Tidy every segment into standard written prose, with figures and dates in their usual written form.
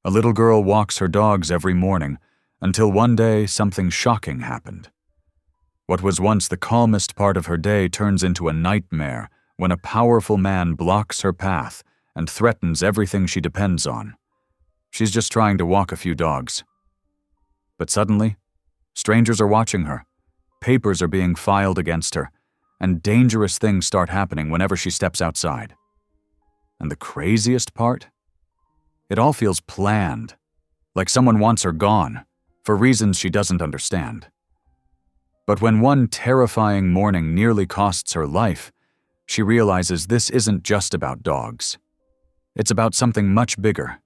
A little girl walks her dogs every morning, until one day something shocking happened. What was once the calmest part of her day turns into a nightmare when a powerful man blocks her path and threatens everything she depends on. She's just trying to walk a few dogs. But suddenly, strangers are watching her, papers are being filed against her, and dangerous things start happening whenever she steps outside. And the craziest part? It all feels planned, like someone wants her gone, for reasons she doesn't understand. But when one terrifying morning nearly costs her life, she realizes this isn't just about dogs. It's about something much bigger,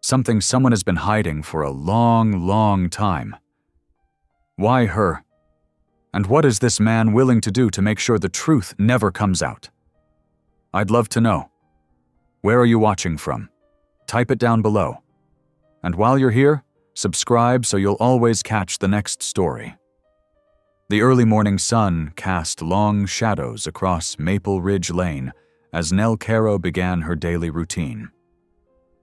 something someone has been hiding for a long, long time. Why her? And what is this man willing to do to make sure the truth never comes out? I'd love to know. Where are you watching from? Type it down below. And while you're here, subscribe so you'll always catch the next story. The early morning sun cast long shadows across Maple Ridge Lane as Nell Caro began her daily routine.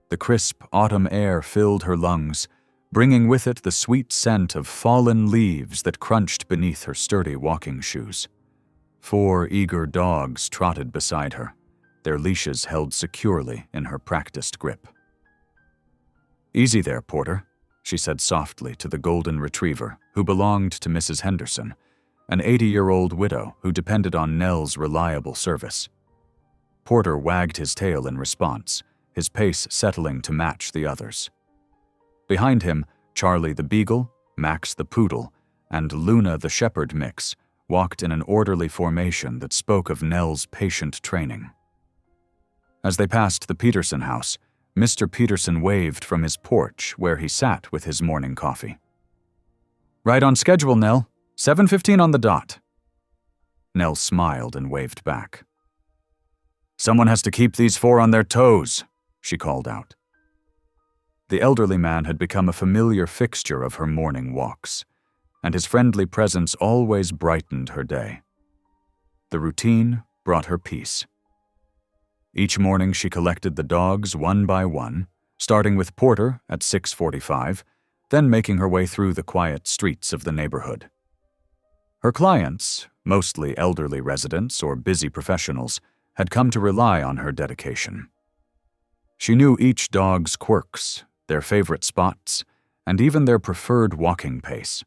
The crisp autumn air filled her lungs, bringing with it the sweet scent of fallen leaves that crunched beneath her sturdy walking shoes. 4 eager dogs trotted beside her, their leashes held securely in her practiced grip. "Easy there, Porter," she said softly to the golden retriever who belonged to Mrs. Henderson, an 80-year-old widow who depended on Nell's reliable service. Porter wagged his tail in response, his pace settling to match the others. Behind him, Charlie the beagle, Max the poodle, and Luna the shepherd mix walked in an orderly formation that spoke of Nell's patient training. As they passed the Peterson house, Mr. Peterson waved from his porch where he sat with his morning coffee. "Right on schedule, Nell. 7:15 on the dot." Nell smiled and waved back. "Someone has to keep these 4 on their toes," she called out. The elderly man had become a familiar fixture of her morning walks, and his friendly presence always brightened her day. The routine brought her peace. Each morning she collected the dogs one by one, starting with Porter at 6:45, then making her way through the quiet streets of the neighborhood. Her clients, mostly elderly residents or busy professionals, had come to rely on her dedication. She knew each dog's quirks, their favorite spots, and even their preferred walking pace.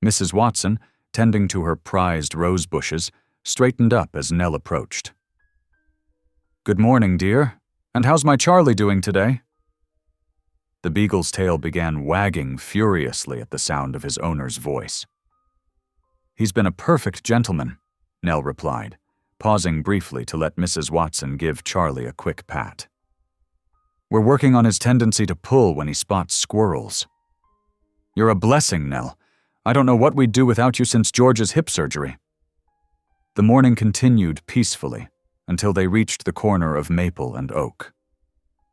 Mrs. Watson, tending to her prized rose bushes, straightened up as Nell approached. "Good morning, dear. And how's my Charlie doing today?" The beagle's tail began wagging furiously at the sound of his owner's voice. "He's been a perfect gentleman," Nell replied, pausing briefly to let Mrs. Watson give Charlie a quick pat. "We're working on his tendency to pull when he spots squirrels." "You're a blessing, Nell. I don't know what we'd do without you since George's hip surgery." The morning continued peacefully until they reached the corner of Maple and Oak.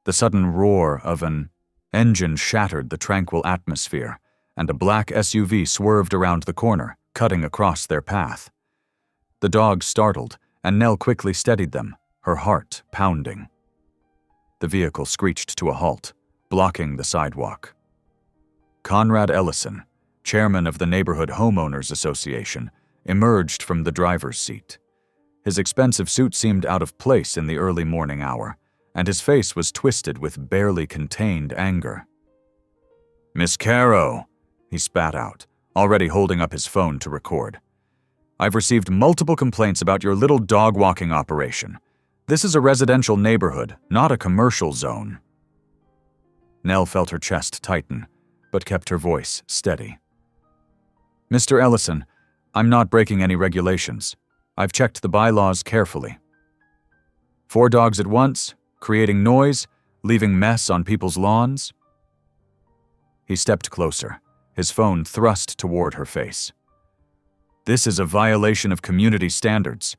The sudden roar of an engine shattered the tranquil atmosphere, and a black SUV swerved around the corner, cutting across their path. The dogs startled, and Nell quickly steadied them, her heart pounding. The vehicle screeched to a halt, blocking the sidewalk. Conrad Ellison, chairman of the Neighborhood Homeowners Association, emerged from the driver's seat. His expensive suit seemed out of place in the early morning hour, and his face was twisted with barely contained anger. "Miss Caro," he spat out, already holding up his phone to record. "I've received multiple complaints about your little dog-walking operation. This is a residential neighborhood, not a commercial zone." Nell felt her chest tighten, but kept her voice steady. "Mr. Ellison, I'm not breaking any regulations. I've checked the bylaws carefully. 4 dogs at once, creating noise, leaving mess on people's lawns." He stepped closer, his phone thrust toward her face. "This is a violation of community standards."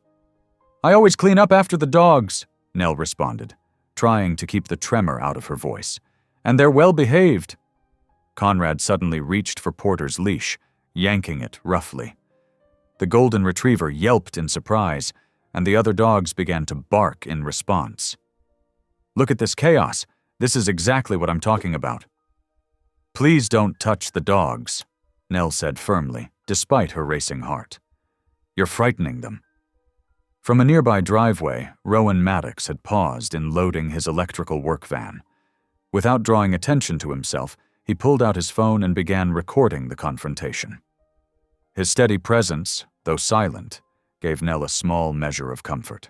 "I always clean up after the dogs," Nell responded, trying to keep the tremor out of her voice. "And they're well behaved." Conrad suddenly reached for Porter's leash, yanking it roughly. The golden retriever yelped in surprise, and the other dogs began to bark in response. "Look at this chaos. This is exactly what I'm talking about. Please don't touch the dogs, Nell said firmly, despite her racing heart. You're frightening them. From a nearby driveway, Rowan Maddox had paused in loading his electrical work van. Without drawing attention to himself, he pulled out his phone and began recording the confrontation. His steady presence, though silent, gave Nell a small measure of comfort.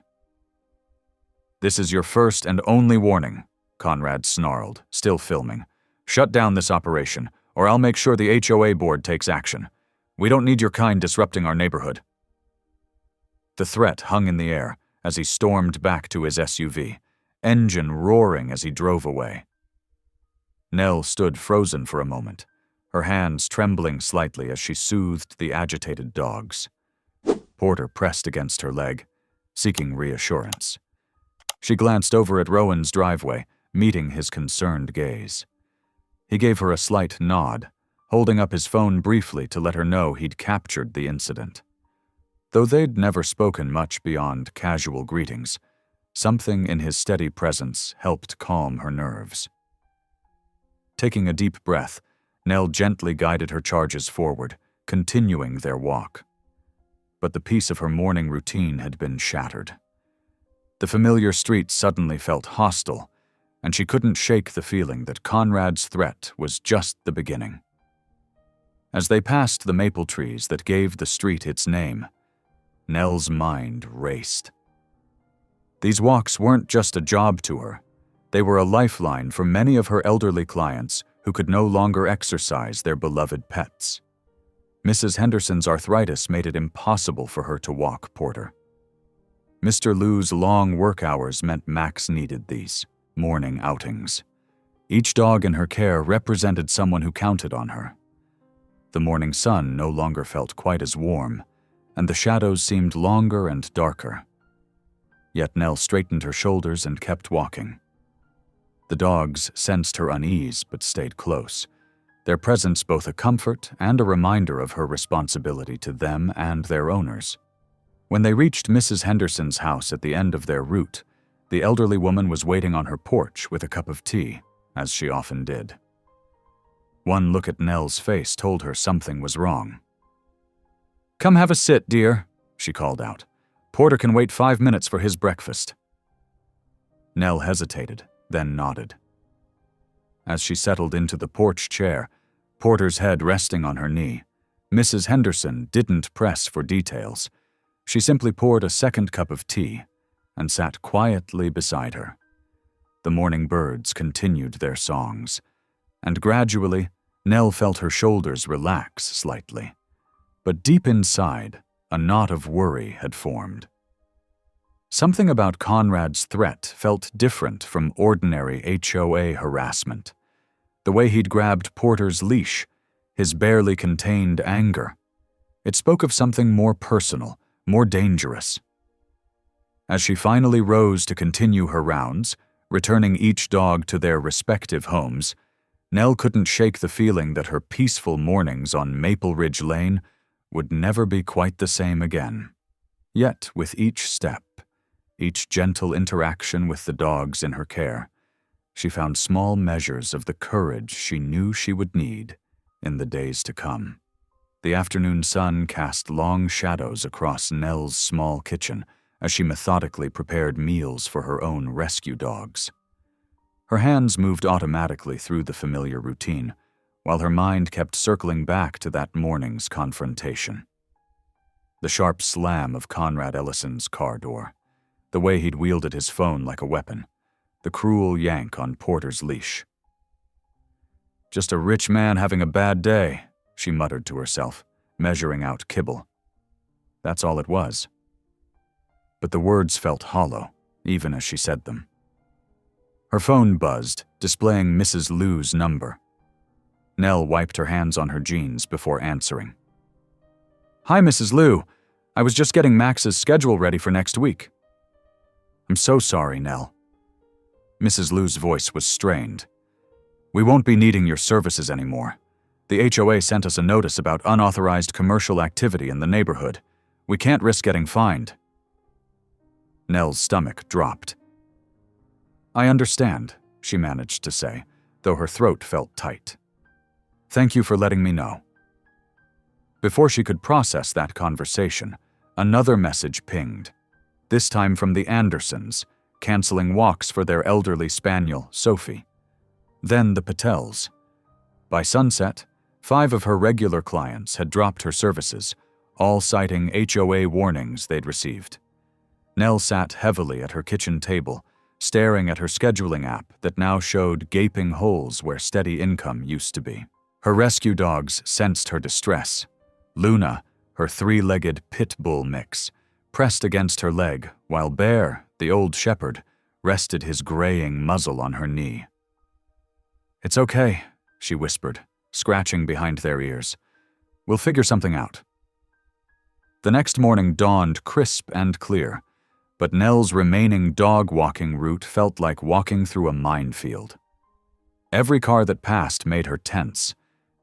This is your first and only warning, Conrad snarled, still filming. Shut down this operation, or I'll make sure the HOA board takes action. We don't need your kind disrupting our neighborhood. The threat hung in the air as he stormed back to his SUV, engine roaring as he drove away. Nell stood frozen for a moment, her hands trembling slightly as she soothed the agitated dogs. Porter pressed against her leg, seeking reassurance. She glanced over at Rowan's driveway, meeting his concerned gaze. He gave her a slight nod, holding up his phone briefly to let her know he'd captured the incident. Though they'd never spoken much beyond casual greetings, something in his steady presence helped calm her nerves. Taking a deep breath, Nell gently guided her charges forward, continuing their walk. But the peace of her morning routine had been shattered. The familiar street suddenly felt hostile, and she couldn't shake the feeling that Conrad's threat was just the beginning. As they passed the maple trees that gave the street its name, Nell's mind raced. These walks weren't just a job to her. They were a lifeline for many of her elderly clients who could no longer exercise their beloved pets. Mrs. Henderson's arthritis made it impossible for her to walk Porter. Mr. Liu's long work hours meant Max needed these morning outings. Each dog in her care represented someone who counted on her. The morning sun no longer felt quite as warm, and the shadows seemed longer and darker. Yet Nell straightened her shoulders and kept walking. The dogs sensed her unease but stayed close, their presence both a comfort and a reminder of her responsibility to them and their owners. When they reached Mrs. Henderson's house at the end of their route, the elderly woman was waiting on her porch with a cup of tea, as she often did. One look at Nell's face told her something was wrong. "Come have a sit, dear," she called out. "Porter can wait 5 minutes for his breakfast." Nell hesitated, then nodded. As she settled into the porch chair, Porter's head resting on her knee, Mrs. Henderson didn't press for details. She simply poured a second cup of tea and sat quietly beside her. The morning birds continued their songs, and gradually, Nell felt her shoulders relax slightly. But deep inside, a knot of worry had formed. Something about Conrad's threat felt different from ordinary HOA harassment. The way he'd grabbed Porter's leash, his barely contained anger. It spoke of something more personal, more dangerous. As she finally rose to continue her rounds, returning each dog to their respective homes, Nell couldn't shake the feeling that her peaceful mornings on Maple Ridge Lane would never be quite the same again. Yet, with each step, each gentle interaction with the dogs in her care, she found small measures of the courage she knew she would need in the days to come. The afternoon sun cast long shadows across Nell's small kitchen as she methodically prepared meals for her own rescue dogs. Her hands moved automatically through the familiar routine, while her mind kept circling back to that morning's confrontation. The sharp slam of Conrad Ellison's car door, the way he'd wielded his phone like a weapon, the cruel yank on Porter's leash. "Just a rich man having a bad day," she muttered to herself, measuring out kibble. That's all it was. But the words felt hollow, even as she said them. Her phone buzzed, displaying Mrs. Liu's number. Nell wiped her hands on her jeans before answering. "Hi, Mrs. Liu. I was just getting Max's schedule ready for next week." "I'm so sorry, Nell." Mrs. Liu's voice was strained. "We won't be needing your services anymore. The HOA sent us a notice about unauthorized commercial activity in the neighborhood. We can't risk getting fined." Nell's stomach dropped. "I understand," she managed to say, though her throat felt tight. "Thank you for letting me know." Before she could process that conversation, another message pinged, this time from the Andersons, canceling walks for their elderly spaniel, Sophie. Then the Patels. By sunset, 5 of her regular clients had dropped her services, all citing HOA warnings they'd received. Nell sat heavily at her kitchen table, staring at her scheduling app that now showed gaping holes where steady income used to be. Her rescue dogs sensed her distress. Luna, her 3-legged pit bull mix, pressed against her leg, while Bear, the old shepherd, rested his graying muzzle on her knee. "It's okay," she whispered, scratching behind their ears. "We'll figure something out." The next morning dawned crisp and clear, but Nell's remaining dog-walking route felt like walking through a minefield. Every car that passed made her tense.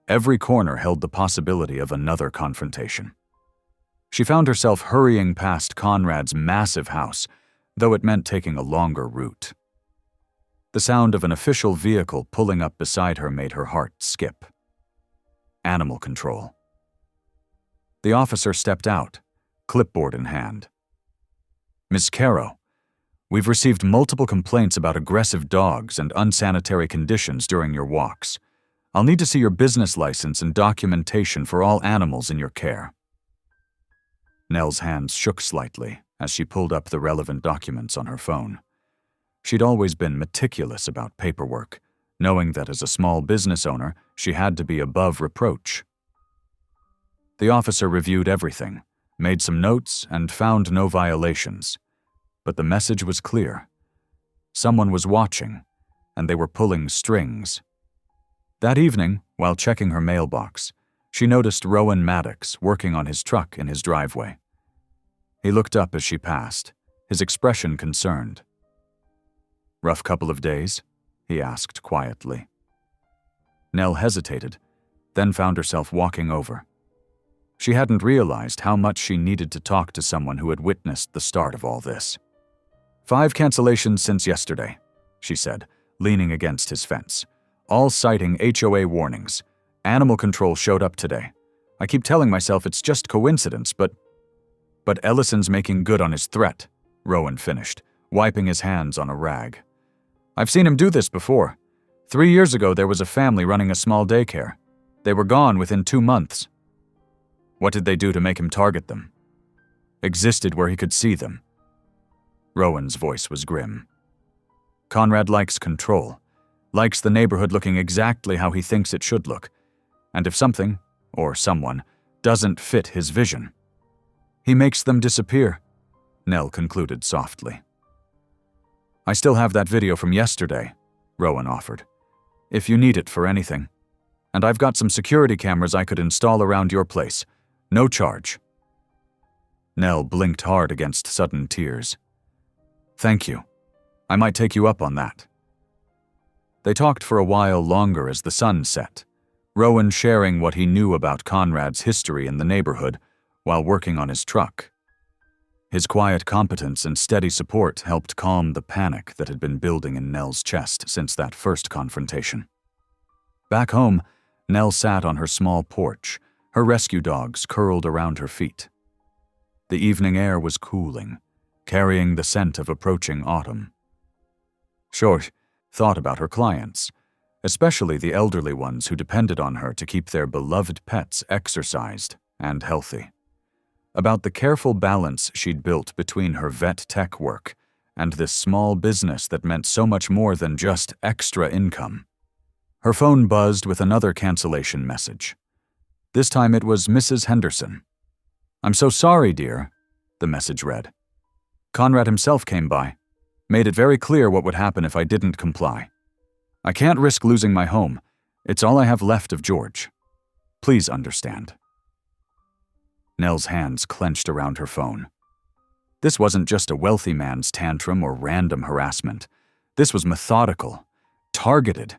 Every corner held the possibility of another confrontation. She found herself hurrying past Conrad's massive house, though it meant taking a longer route. The sound of an official vehicle pulling up beside her made her heart skip. Animal control. The officer stepped out, clipboard in hand. "Miss Caro, we've received multiple complaints about aggressive dogs and unsanitary conditions during your walks. I'll need to see your business license and documentation for all animals in your care." Nell's hands shook slightly as she pulled up the relevant documents on her phone. She'd always been meticulous about paperwork, knowing that as a small business owner, she had to be above reproach. The officer reviewed everything, made some notes, and found no violations. But the message was clear. Someone was watching, and they were pulling strings. That evening, while checking her mailbox, she noticed Rowan Maddox working on his truck in his driveway. He looked up as she passed, his expression concerned. "Rough couple of days?" he asked quietly. Nell hesitated, then found herself walking over. She hadn't realized how much she needed to talk to someone who had witnessed the start of all this. 5 cancellations since yesterday," she said, leaning against his fence, "all citing HOA warnings. Animal control showed up today. I keep telling myself it's just coincidence, but Ellison's making good on his threat," Rowan finished, wiping his hands on a rag. "I've seen him do this before. 3 years ago there was a family running a small daycare. They were gone within 2 months. What did they do to make him target them? Existed where he could see them." Rowan's voice was grim. "Conrad likes control, likes the neighborhood looking exactly how he thinks it should look, and if something, or someone, doesn't fit his vision, he makes them disappear," Nell concluded softly. "I still have that video from yesterday," Rowan offered, "if you need it for anything. And I've got some security cameras I could install around your place. No charge." Nell blinked hard against sudden tears. "Thank you. I might take you up on that." They talked for a while longer as the sun set, Rowan sharing what he knew about Conrad's history in the neighborhood while working on his truck. His quiet competence and steady support helped calm the panic that had been building in Nell's chest since that first confrontation. Back home, Nell sat on her small porch, her rescue dogs curled around her feet. The evening air was cooling, carrying the scent of approaching autumn. She thought about her clients, especially the elderly ones who depended on her to keep their beloved pets exercised and healthy. About the careful balance she'd built between her vet tech work and this small business that meant so much more than just extra income. Her phone buzzed with another cancellation message. This time it was Mrs. Henderson. "I'm so sorry, dear," the message read. "Conrad himself came by. Made it very clear what would happen if I didn't comply. I can't risk losing my home. It's all I have left of George. Please understand." Nell's hands clenched around her phone. This wasn't just a wealthy man's tantrum or random harassment. This was methodical, targeted.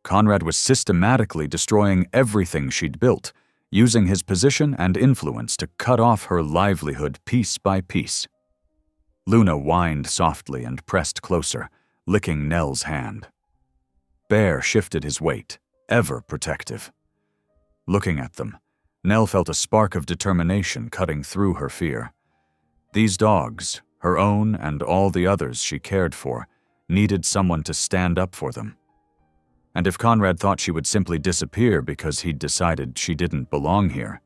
Conrad was systematically destroying everything she'd built, using his position and influence to cut off her livelihood piece by piece. Luna whined softly and pressed closer, licking Nell's hand. Bear shifted his weight, ever protective. Looking at them, Nell felt a spark of determination cutting through her fear. These dogs, her own and all the others she cared for, needed someone to stand up for them. And if Conrad thought she would simply disappear because he'd decided she didn't belong here,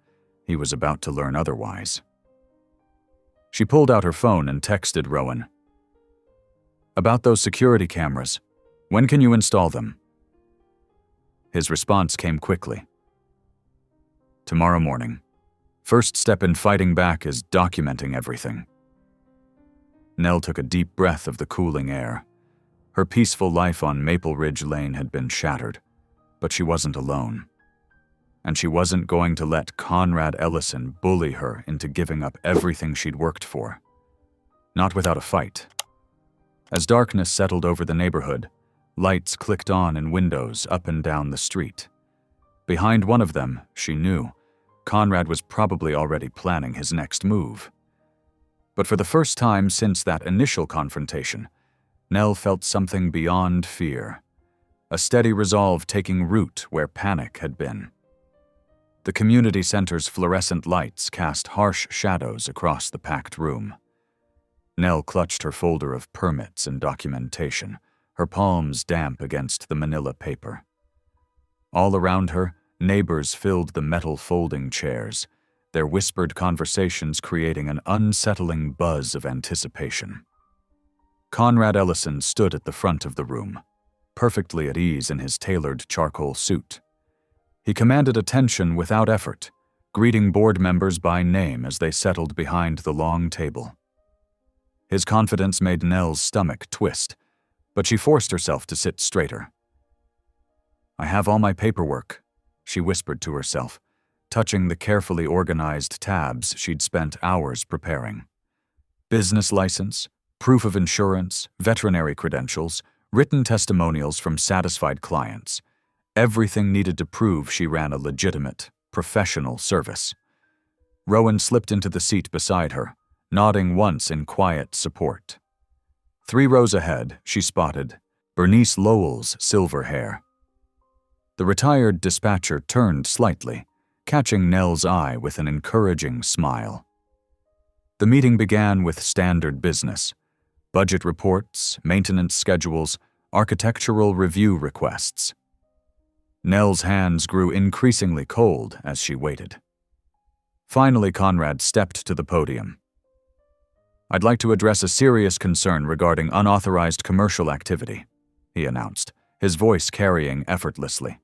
he was about to learn otherwise. She pulled out her phone and texted Rowan. "About those security cameras, when can you install them?" His response came quickly. "Tomorrow morning. First step in fighting back is documenting everything." Nell took a deep breath of the cooling air. Her peaceful life on Maple Ridge Lane had been shattered, but she wasn't alone. And she wasn't going to let Conrad Ellison bully her into giving up everything she'd worked for. Not without a fight. As darkness settled over the neighborhood, lights clicked on in windows up and down the street. Behind one of them, she knew, Conrad was probably already planning his next move. But for the first time since that initial confrontation, Nell felt something beyond fear, a steady resolve taking root where panic had been. The community center's fluorescent lights cast harsh shadows across the packed room. Nell clutched her folder of permits and documentation, her palms damp against the manila paper. All around her, neighbors filled the metal folding chairs, their whispered conversations creating an unsettling buzz of anticipation. Conrad Ellison stood at the front of the room, perfectly at ease in his tailored charcoal suit. He commanded attention without effort, greeting board members by name as they settled behind the long table. His confidence made Nell's stomach twist, but she forced herself to sit straighter. "I have all my paperwork," she whispered to herself, touching the carefully organized tabs she'd spent hours preparing. Business license, proof of insurance, veterinary credentials, written testimonials from satisfied clients. Everything needed to prove she ran a legitimate, professional service. Rowan slipped into the seat beside her, nodding once in quiet support. 3 rows ahead, she spotted Bernice Lowell's silver hair. The retired dispatcher turned slightly, catching Nell's eye with an encouraging smile. The meeting began with standard business: budget reports, maintenance schedules, architectural review requests. Nell's hands grew increasingly cold as she waited. Finally, Conrad stepped to the podium. "I'd like to address a serious concern regarding unauthorized commercial activity," he announced, his voice carrying effortlessly.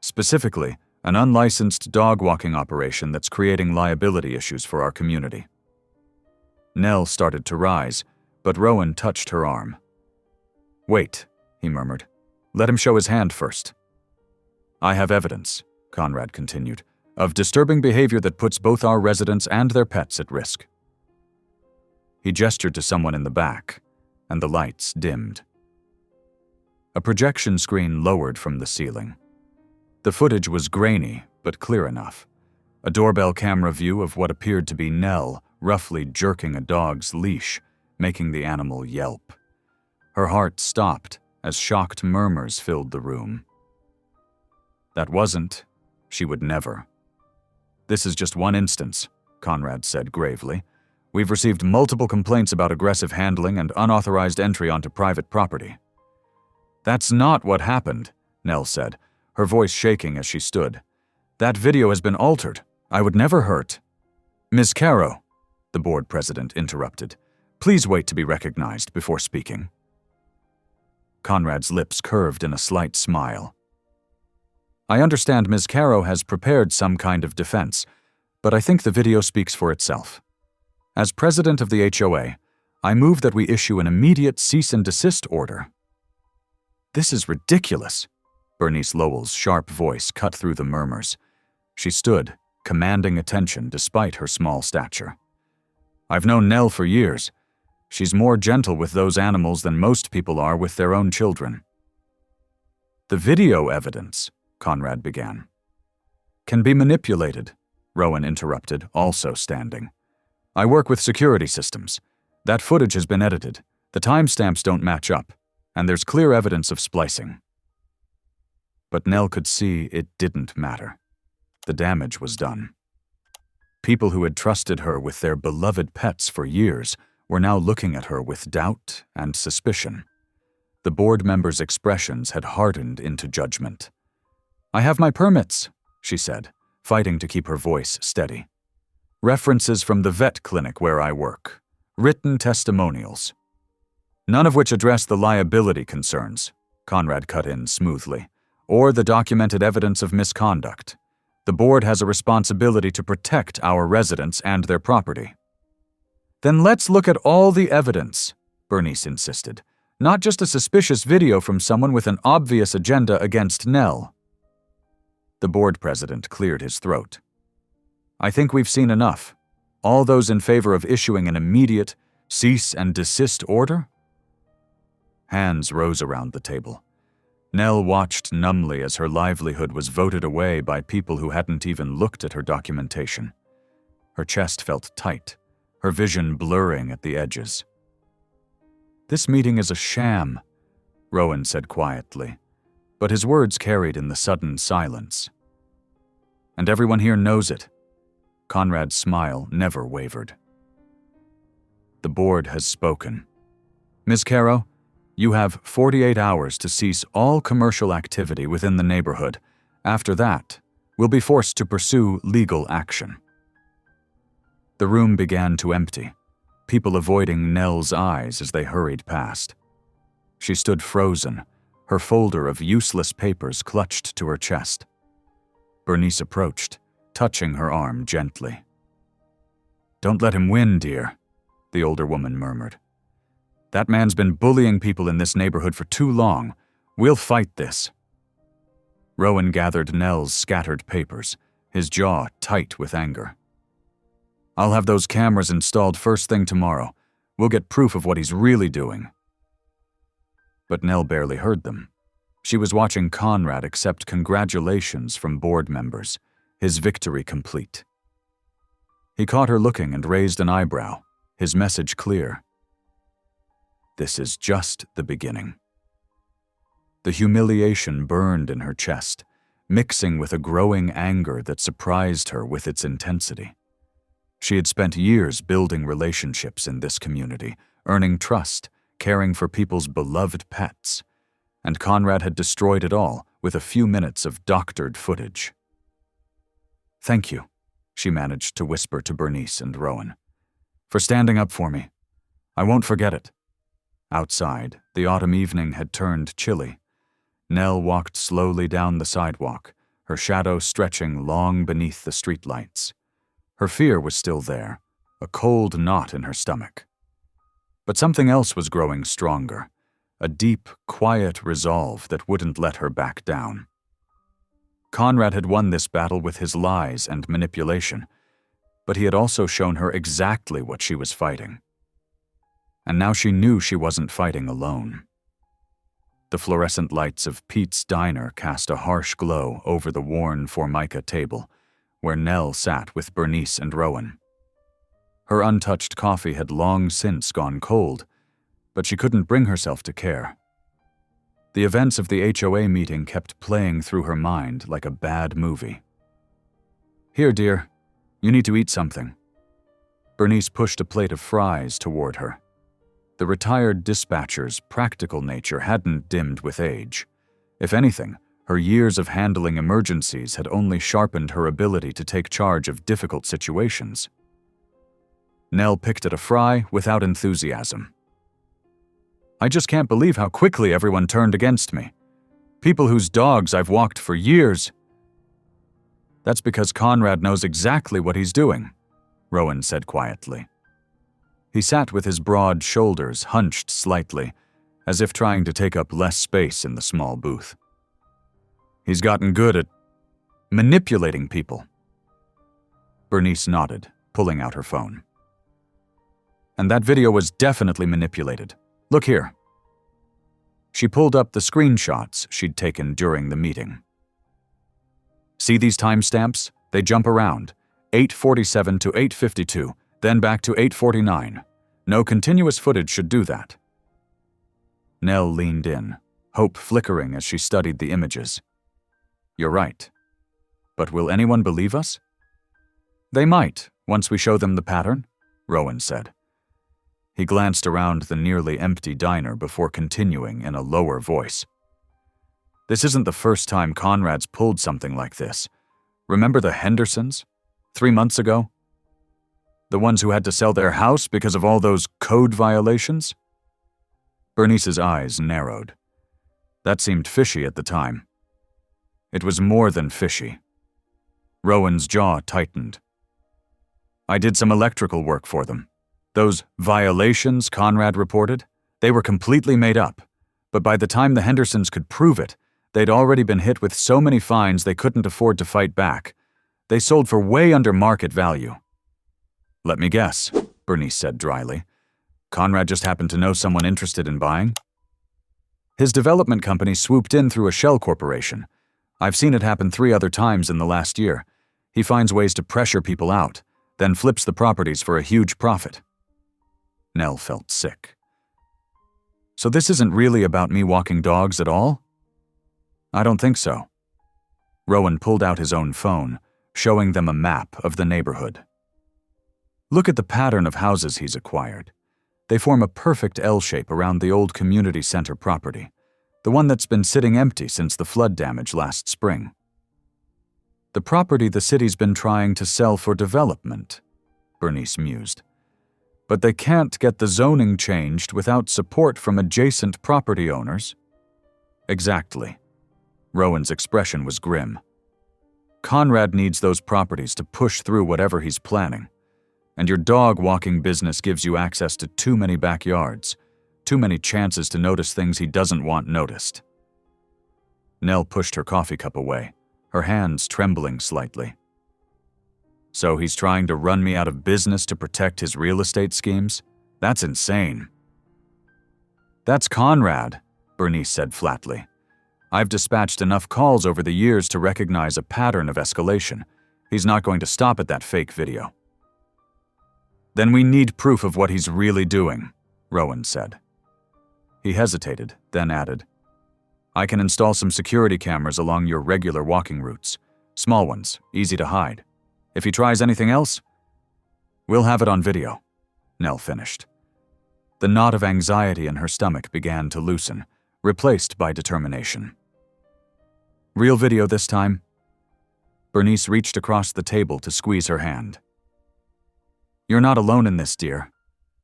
"Specifically, an unlicensed dog-walking operation that's creating liability issues for our community." Nell started to rise, but Rowan touched her arm. "Wait," he murmured. "Let him show his hand first." "I have evidence," Conrad continued, "of disturbing behavior that puts both our residents and their pets at risk." He gestured to someone in the back, and the lights dimmed. A projection screen lowered from the ceiling. The footage was grainy, but clear enough. A doorbell camera view of what appeared to be Nell roughly jerking a dog's leash, making the animal yelp. Her heart stopped as shocked murmurs filled the room. "That wasn't. She would never." "This is just one instance," Conrad said gravely. "We've received multiple complaints about aggressive handling and unauthorized entry onto private property." "That's not what happened," Nell said, her voice shaking as she stood. "That video has been altered. I would never hurt." "Ms. Caro," the board president interrupted, "please wait to be recognized before speaking." Conrad's lips curved in a slight smile. "I understand Ms. Caro has prepared some kind of defense, but I think the video speaks for itself. As president of the HOA, I move that we issue an immediate cease and desist order." "This is ridiculous," Bernice Lowell's sharp voice cut through the murmurs. She stood, commanding attention despite her small stature. "I've known Nell for years. She's more gentle with those animals than most people are with their own children." "The video evidence," Conrad began. "Can be manipulated," Rowan interrupted, also standing. "I work with security systems. That footage has been edited. The timestamps don't match up, and there's clear evidence of splicing." But Nell could see it didn't matter. The damage was done. People who had trusted her with their beloved pets for years were now looking at her with doubt and suspicion. The board members' expressions had hardened into judgment. "I have my permits," she said, fighting to keep her voice steady. "References from the vet clinic where I work. Written testimonials." "None of which address the liability concerns," Conrad cut in smoothly, "or the documented evidence of misconduct. The board has a responsibility to protect our residents and their property." "Then let's look at all the evidence," Bernice insisted, "not just a suspicious video from someone with an obvious agenda against Nell." The board president cleared his throat. "I think we've seen enough. All those in favor of issuing an immediate cease and desist order?" Hands rose around the table. Nell watched numbly as her livelihood was voted away by people who hadn't even looked at her documentation. Her chest felt tight, her vision blurring at the edges. "This meeting is a sham," Rowan said quietly, but his words carried in the sudden silence. "And everyone here knows it." Conrad's smile never wavered. "The board has spoken. Ms. Caro, you have 48 hours to cease all commercial activity within the neighborhood. After that, we'll be forced to pursue legal action." The room began to empty, people avoiding Nell's eyes as they hurried past. She stood frozen, her folder of useless papers clutched to her chest. Bernice approached, touching her arm gently. "Don't let him win, dear," the older woman murmured. "That man's been bullying people in this neighborhood for too long. We'll fight this." Rowan gathered Nell's scattered papers, his jaw tight with anger. "I'll have those cameras installed first thing tomorrow. We'll get proof of what he's really doing." But Nell barely heard them. She was watching Conrad accept congratulations from board members, his victory complete. He caught her looking and raised an eyebrow, his message clear. This is just the beginning. The humiliation burned in her chest, mixing with a growing anger that surprised her with its intensity. She had spent years building relationships in this community, earning trust, caring for people's beloved pets, and Conrad had destroyed it all with a few minutes of doctored footage. "Thank you," she managed to whisper to Bernice and Rowan, "for standing up for me. I won't forget it." Outside, the autumn evening had turned chilly. Nell walked slowly down the sidewalk, her shadow stretching long beneath the streetlights. Her fear was still there, a cold knot in her stomach. But something else was growing stronger, a deep, quiet resolve that wouldn't let her back down. Conrad had won this battle with his lies and manipulation, but he had also shown her exactly what she was fighting. And now she knew she wasn't fighting alone. The fluorescent lights of Pete's Diner cast a harsh glow over the worn Formica table, where Nell sat with Bernice and Rowan. Her untouched coffee had long since gone cold, but she couldn't bring herself to care. The events of the HOA meeting kept playing through her mind like a bad movie. "Here, dear, you need to eat something." Bernice pushed a plate of fries toward her. The retired dispatcher's practical nature hadn't dimmed with age. If anything, her years of handling emergencies had only sharpened her ability to take charge of difficult situations. Nell picked at a fry without enthusiasm. "I just can't believe how quickly everyone turned against me. People whose dogs I've walked for years." "That's because Conrad knows exactly what he's doing," Rowan said quietly. He sat with his broad shoulders hunched slightly, as if trying to take up less space in the small booth. "He's gotten good at manipulating people." Bernice nodded, pulling out her phone. "And that video was definitely manipulated. Look here." She pulled up the screenshots she'd taken during the meeting. "See these timestamps? They jump around. 8:47 to 8:52, then back to 8:49. No continuous footage should do that." Nell leaned in, hope flickering as she studied the images. You're right. But will anyone believe us? They might, once we show them the pattern, Rowan said. He glanced around the nearly empty diner before continuing in a lower voice. This isn't the first time Conrad's pulled something like this. Remember the Hendersons? 3 months ago? The ones who had to sell their house because of all those code violations? Bernice's eyes narrowed. That seemed fishy at the time. It was more than fishy. Rowan's jaw tightened. I did some electrical work for them. Those violations Conrad reported, they were completely made up. But by the time the Hendersons could prove it, they'd already been hit with so many fines they couldn't afford to fight back. They sold for way under market value. Let me guess, Bernice said dryly. Conrad just happened to know someone interested in buying? His development company swooped in through a shell corporation. I've seen it happen 3 other times in the last year. He finds ways to pressure people out, then flips the properties for a huge profit. Nell felt sick. So this isn't really about me walking dogs at all? I don't think so. Rowan pulled out his own phone, showing them a map of the neighborhood. Look at the pattern of houses he's acquired. They form a perfect L shape around the old community center property, the one that's been sitting empty since the flood damage last spring. The property the city's been trying to sell for development, Bernice mused. But they can't get the zoning changed without support from adjacent property owners. Exactly. Rowan's expression was grim. Conrad needs those properties to push through whatever he's planning. And your dog walking business gives you access to too many backyards, too many chances to notice things he doesn't want noticed. Nell pushed her coffee cup away, her hands trembling slightly. So he's trying to run me out of business to protect his real estate schemes? That's insane. That's Conrad, Bernice said flatly. I've dispatched enough calls over the years to recognize a pattern of escalation. He's not going to stop at that fake video. Then we need proof of what he's really doing, Rowan said. He hesitated, then added, I can install some security cameras along your regular walking routes. Small ones, easy to hide. If he tries anything else, we'll have it on video, Nell finished. The knot of anxiety in her stomach began to loosen, replaced by determination. Real video this time? Bernice reached across the table to squeeze her hand. You're not alone in this, dear.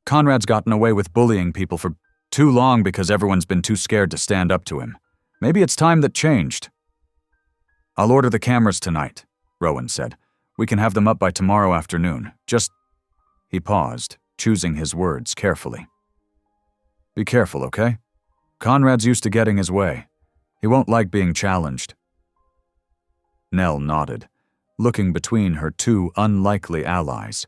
Conrad's gotten away with bullying people for too long because everyone's been too scared to stand up to him. Maybe it's time that changed. I'll order the cameras tonight, Rowan said. We can have them up by tomorrow afternoon. He paused, choosing his words carefully. Be careful, okay? Conrad's used to getting his way. He won't like being challenged. Nell nodded, looking between her 2 unlikely allies.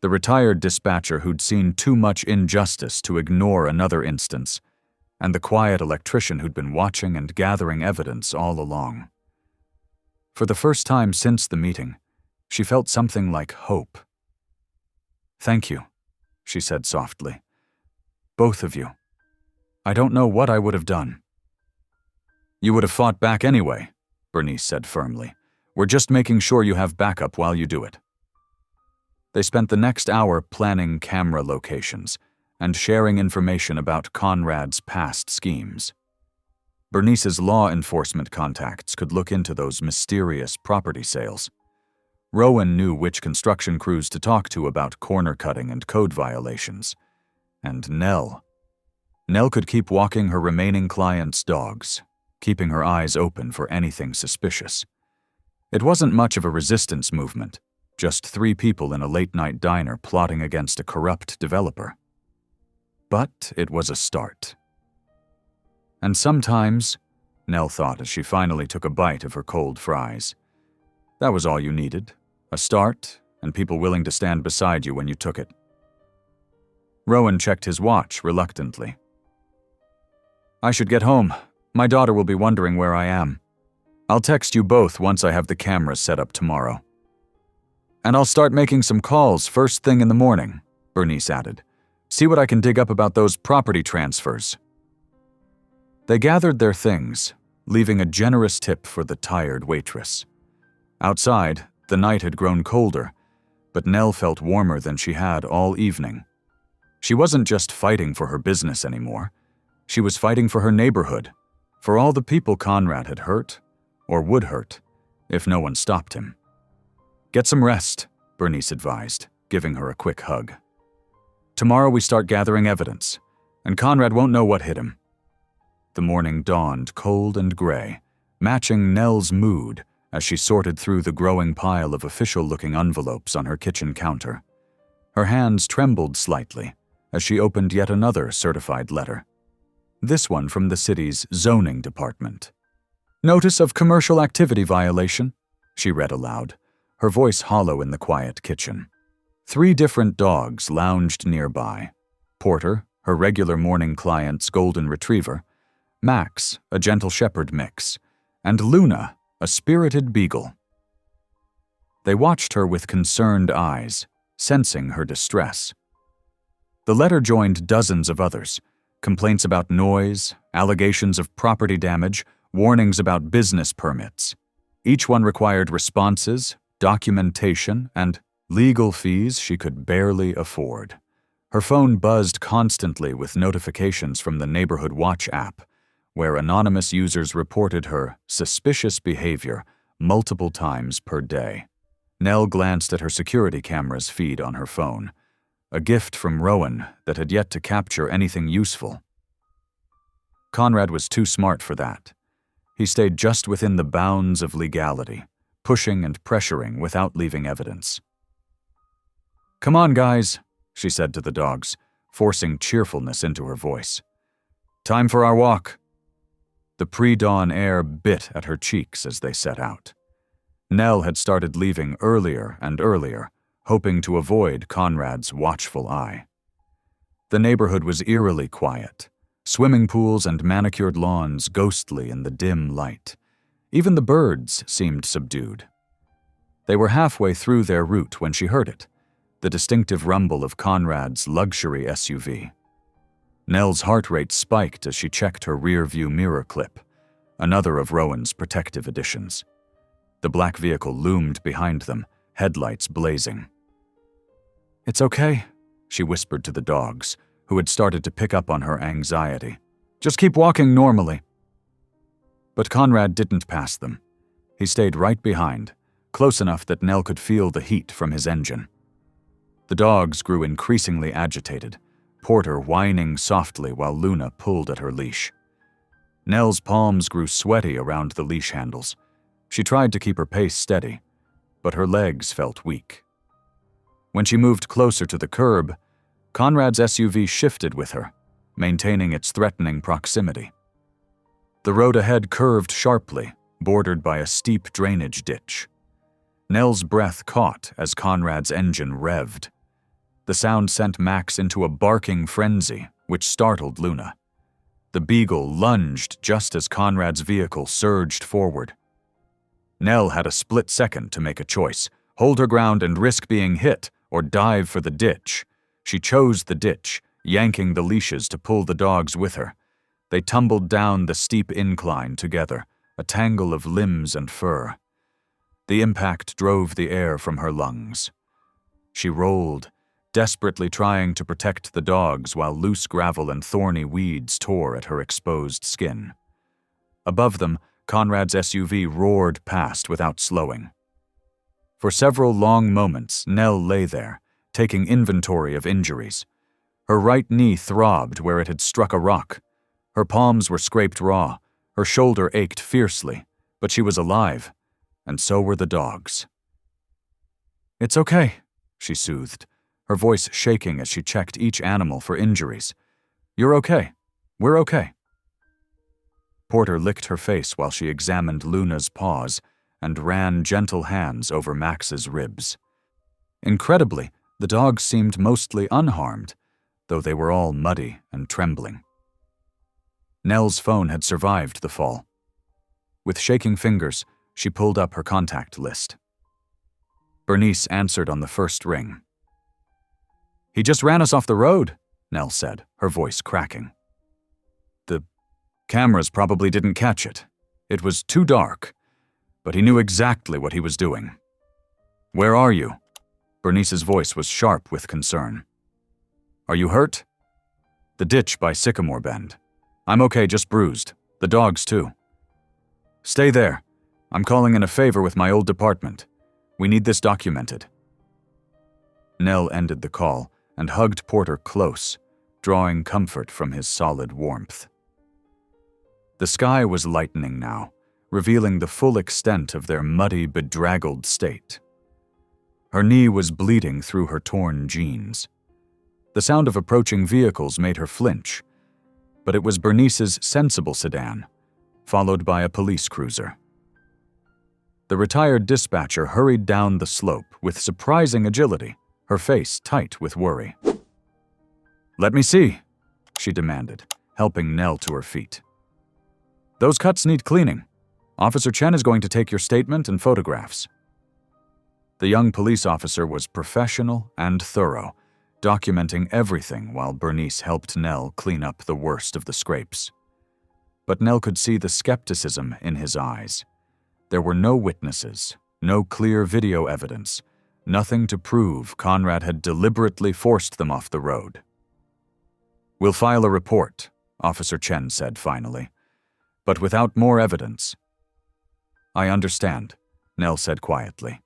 The retired dispatcher who'd seen too much injustice to ignore another instance, and the quiet electrician who'd been watching and gathering evidence all along. For the first time since the meeting, she felt something like hope. Thank you, she said softly. Both of you. I don't know what I would have done. You would have fought back anyway, Bernice said firmly. We're just making sure you have backup while you do it. They spent the next hour planning camera locations and sharing information about Conrad's past schemes. Bernice's law enforcement contacts could look into those mysterious property sales. Rowan knew which construction crews to talk to about corner cutting and code violations. And Nell could keep walking her remaining clients' dogs, keeping her eyes open for anything suspicious. It wasn't much of a resistance movement. Just 3 people in a late-night diner plotting against a corrupt developer. But it was a start. And sometimes, Nell thought as she finally took a bite of her cold fries, that was all you needed, a start, and people willing to stand beside you when you took it. Rowan checked his watch reluctantly. I should get home. My daughter will be wondering where I am. I'll text you both once I have the cameras set up tomorrow. And I'll start making some calls first thing in the morning, Bernice added. See what I can dig up about those property transfers. They gathered their things, leaving a generous tip for the tired waitress. Outside, the night had grown colder, but Nell felt warmer than she had all evening. She wasn't just fighting for her business anymore. She was fighting for her neighborhood, for all the people Conrad had hurt, or would hurt, if no one stopped him. "Get some rest," Bernice advised, giving her a quick hug. "Tomorrow we start gathering evidence, and Conrad won't know what hit him." The morning dawned cold and gray, matching Nell's mood as she sorted through the growing pile of official-looking envelopes on her kitchen counter. Her hands trembled slightly as she opened yet another certified letter. This one from the city's zoning department. "Notice of commercial activity violation," she read aloud, her voice hollow in the quiet kitchen. 3 different dogs lounged nearby. Porter, her regular morning client's golden retriever, Max, a gentle shepherd mix, and Luna, a spirited beagle. They watched her with concerned eyes, sensing her distress. The letter joined dozens of others, complaints about noise, allegations of property damage, warnings about business permits. Each one required responses, documentation, and legal fees she could barely afford. Her phone buzzed constantly with notifications from the Neighborhood Watch app, where anonymous users reported her suspicious behavior multiple times per day. Nell glanced at her security camera's feed on her phone, a gift from Rowan that had yet to capture anything useful. Conrad was too smart for that. He stayed just within the bounds of legality, pushing and pressuring without leaving evidence. "Come on, guys," she said to the dogs, forcing cheerfulness into her voice. "Time for our walk." The pre-dawn air bit at her cheeks as they set out. Nell had started leaving earlier and earlier, hoping to avoid Conrad's watchful eye. The neighborhood was eerily quiet, swimming pools and manicured lawns ghostly in the dim light. Even the birds seemed subdued. They were halfway through their route when she heard it, the distinctive rumble of Conrad's luxury SUV. Nell's heart rate spiked as she checked her rear-view mirror clip, another of Rowan's protective additions. The black vehicle loomed behind them, headlights blazing. "It's okay," she whispered to the dogs, who had started to pick up on her anxiety. "Just keep walking normally." But Conrad didn't pass them. He stayed right behind, close enough that Nell could feel the heat from his engine. The dogs grew increasingly agitated, Porter whining softly while Luna pulled at her leash. Nell's palms grew sweaty around the leash handles. She tried to keep her pace steady, but her legs felt weak. When she moved closer to the curb, Conrad's SUV shifted with her, maintaining its threatening proximity. The road ahead curved sharply, bordered by a steep drainage ditch. Nell's breath caught as Conrad's engine revved. The sound sent Max into a barking frenzy, which startled Luna. The beagle lunged just as Conrad's vehicle surged forward. Nell had a split second to make a choice: hold her ground and risk being hit, or dive for the ditch. She chose the ditch, yanking the leashes to pull the dogs with her. They tumbled down the steep incline together, a tangle of limbs and fur. The impact drove the air from her lungs. She rolled, desperately trying to protect the dogs while loose gravel and thorny weeds tore at her exposed skin. Above them, Conrad's SUV roared past without slowing. For several long moments, Nell lay there, taking inventory of injuries. Her right knee throbbed where it had struck a rock. Her palms were scraped raw, her shoulder ached fiercely, but she was alive, and so were the dogs. "It's okay," she soothed, her voice shaking as she checked each animal for injuries. "You're okay. We're okay." Porter licked her face while she examined Luna's paws and ran gentle hands over Max's ribs. Incredibly, the dogs seemed mostly unharmed, though they were all muddy and trembling. Nell's phone had survived the fall. With shaking fingers, she pulled up her contact list. Bernice answered on the first ring. "He just ran us off the road," Nell said, her voice cracking. "The cameras probably didn't catch it," It was too dark, but he knew exactly what he was doing. "Where are you?" Bernice's voice was sharp with concern. "Are you hurt?" "The ditch by Sycamore Bend. I'm okay, just bruised. The dogs, too." "Stay there. I'm calling in a favor with my old department. We need this documented." Nell ended the call and hugged Porter close, drawing comfort from his solid warmth. The sky was lightening now, revealing the full extent of their muddy, bedraggled state. Her knee was bleeding through her torn jeans. The sound of approaching vehicles made her flinch, but it was Bernice's sensible sedan, followed by a police cruiser. The retired dispatcher hurried down the slope with surprising agility, her face tight with worry. "Let me see," she demanded, helping Nell to her feet. "Those cuts need cleaning. Officer Chen is going to take your statement and photographs." The young police officer was professional and thorough, documenting everything while Bernice helped Nell clean up the worst of the scrapes. But Nell could see the skepticism in his eyes. There were no witnesses, no clear video evidence, nothing to prove Conrad had deliberately forced them off the road. "We'll file a report," Officer Chen said finally, "but without more evidence." "I understand," Nell said quietly.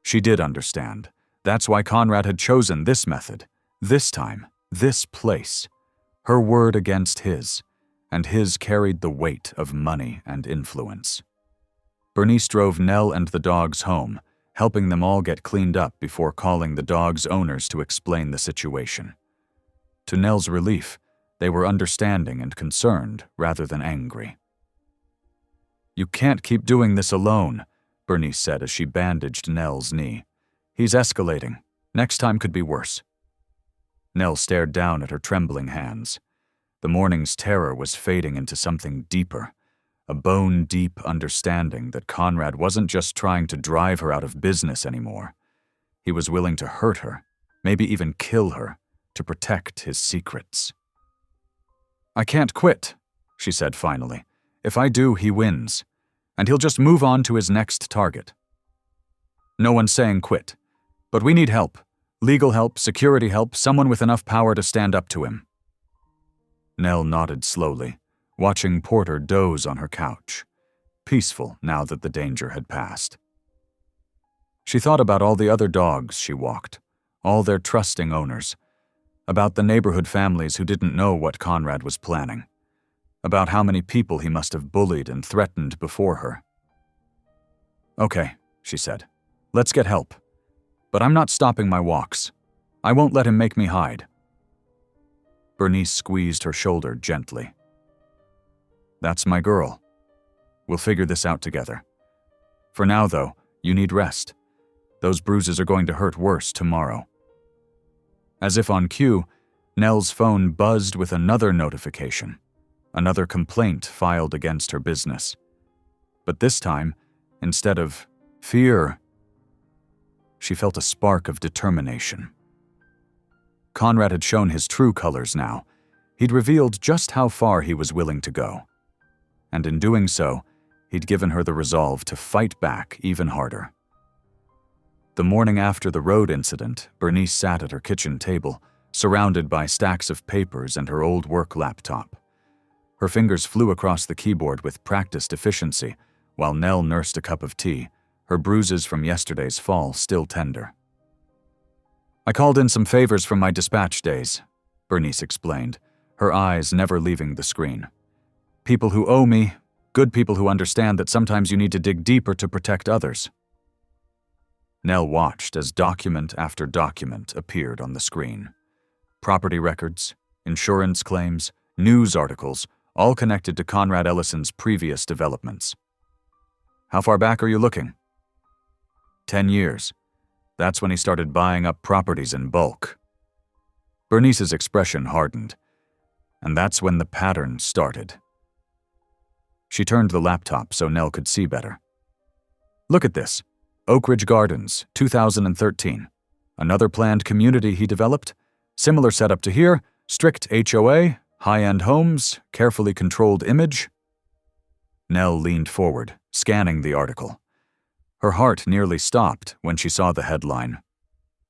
She did understand. That's why Conrad had chosen this method, this time, this place. Her word against his, and his carried the weight of money and influence. Bernice drove Nell and the dogs home, helping them all get cleaned up before calling the dogs' owners to explain the situation. To Nell's relief, they were understanding and concerned rather than angry. "You can't keep doing this alone," Bernice said as she bandaged Nell's knee. "He's escalating. Next time could be worse." Nell stared down at her trembling hands. The morning's terror was fading into something deeper, a bone-deep understanding that Conrad wasn't just trying to drive her out of business anymore. He was willing to hurt her, maybe even kill her, to protect his secrets. "I can't quit," she said finally. "If I do, he wins, and he'll just move on to his next target." "No one's saying quit, but we need help. Legal help, security help, someone with enough power to stand up to him." Nell nodded slowly, watching Porter doze on her couch, peaceful now that the danger had passed. She thought about all the other dogs she walked, all their trusting owners, about the neighborhood families who didn't know what Conrad was planning, about how many people he must have bullied and threatened before her. "Okay," she said, "let's get help. But I'm not stopping my walks. I won't let him make me hide." Bernice squeezed her shoulder gently. "That's my girl. We'll figure this out together. For now, though, you need rest. Those bruises are going to hurt worse tomorrow." As if on cue, Nell's phone buzzed with another notification, another complaint filed against her business. But this time, instead of fear, she felt a spark of determination. Conrad had shown his true colors now. He'd revealed just how far he was willing to go. And in doing so, he'd given her the resolve to fight back even harder. The morning after the road incident, Bernice sat at her kitchen table, surrounded by stacks of papers and her old work laptop. Her fingers flew across the keyboard with practiced efficiency, while Nell nursed a cup of tea, her bruises from yesterday's fall still tender. "I called in some favors from my dispatch days," Bernice explained, her eyes never leaving the screen. "People who owe me, good people who understand that sometimes you need to dig deeper to protect others." Nell watched as document after document appeared on the screen. Property records, insurance claims, news articles, all connected to Conrad Ellison's previous developments. "How far back are you looking?" 10 years. That's when he started buying up properties in bulk. Bernice's expression hardened, and that's when the pattern started. She turned the laptop so Nell could see better. "Look at this. Oak Ridge Gardens, 2013. Another planned community he developed. Similar setup to here, strict HOA, high-end homes, carefully controlled image." Nell leaned forward, scanning the article. Her heart nearly stopped when she saw the headline.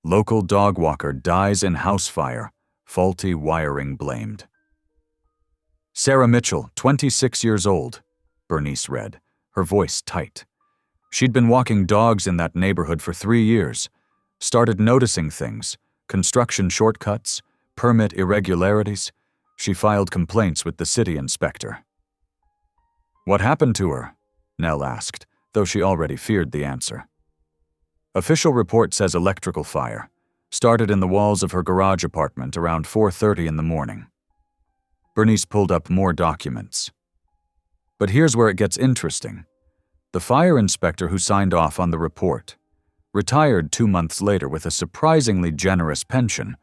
Local dog walker dies in house fire, faulty wiring blamed. Sarah Mitchell, 26 years old, Bernice read, her voice tight. She'd been walking dogs in that neighborhood for 3 years, started noticing things, construction shortcuts, permit irregularities. She filed complaints with the city inspector. What happened to her? Nell asked, though she already feared the answer. Official report says electrical fire. Started in the walls of her garage apartment around 4:30 in the morning. Bernice pulled up more documents. But here's where it gets interesting. The fire inspector who signed off on the report retired 2 months later with a surprisingly generous pension,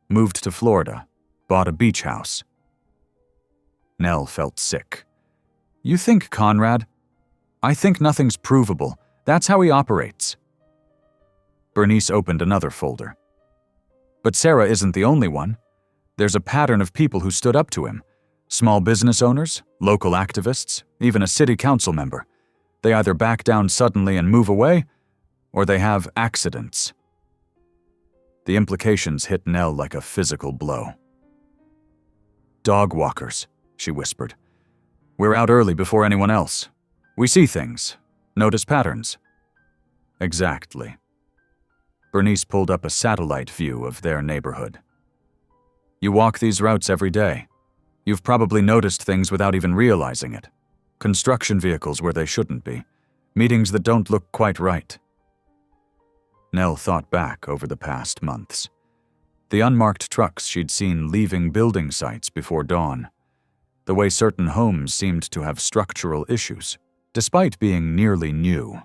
moved to Florida, bought a beach house. Nell felt sick. You think, Conrad? I think nothing's provable. That's how he operates. Bernice opened another folder. But Sarah isn't the only one. There's a pattern of people who stood up to him. Small business owners, local activists, even a city council member. They either back down suddenly and move away, or they have accidents. The implications hit Nell like a physical blow. Dog walkers, she whispered. We're out early before anyone else. We see things, notice patterns. Exactly. Bernice pulled up a satellite view of their neighborhood. You walk these routes every day. You've probably noticed things without even realizing it. Construction vehicles where they shouldn't be. Meetings that don't look quite right. Nell thought back over the past months. The unmarked trucks she'd seen leaving building sites before dawn. The way certain homes seemed to have structural issues, despite being nearly new.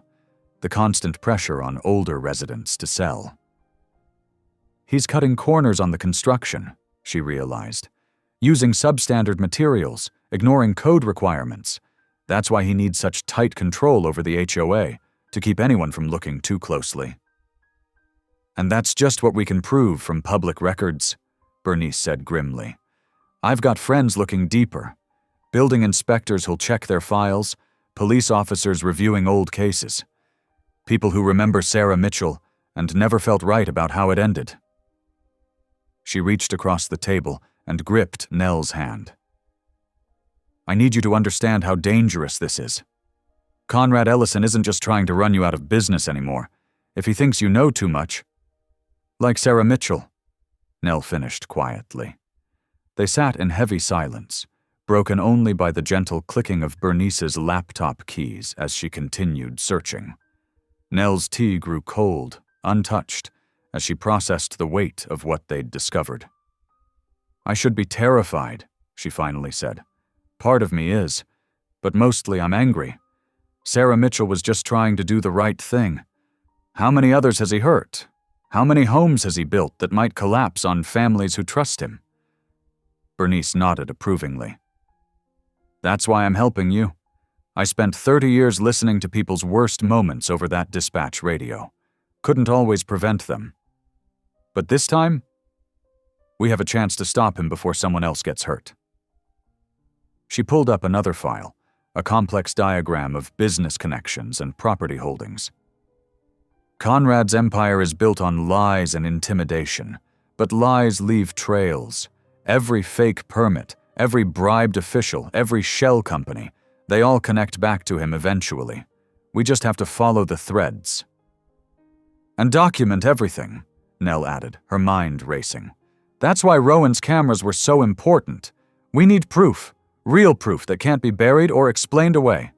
The constant pressure on older residents to sell. He's cutting corners on the construction, she realized. Using substandard materials, ignoring code requirements. That's why he needs such tight control over the HOA, to keep anyone from looking too closely. And that's just what we can prove from public records, Bernice said grimly. I've got friends looking deeper. Building inspectors who'll check their files, police officers reviewing old cases. People who remember Sarah Mitchell and never felt right about how it ended. She reached across the table and gripped Nell's hand. I need you to understand how dangerous this is. Conrad Ellison isn't just trying to run you out of business anymore. If he thinks you know too much. Like Sarah Mitchell, Nell finished quietly. They sat in heavy silence, broken only by the gentle clicking of Bernice's laptop keys as she continued searching. Nell's tea grew cold, untouched, as she processed the weight of what they'd discovered. I should be terrified, she finally said. Part of me is, but mostly I'm angry. Sarah Mitchell was just trying to do the right thing. How many others has he hurt? How many homes has he built that might collapse on families who trust him? Bernice nodded approvingly. That's why I'm helping you. I spent 30 years listening to people's worst moments over that dispatch radio. Couldn't always prevent them. But this time, we have a chance to stop him before someone else gets hurt. She pulled up another file, a complex diagram of business connections and property holdings. Conrad's empire is built on lies and intimidation, but lies leave trails. Every fake permit, every bribed official, every shell company, they all connect back to him eventually. We just have to follow the threads. And document everything, Nell added, her mind racing. That's why Rowan's cameras were so important. We need proof, real proof that can't be buried or explained away.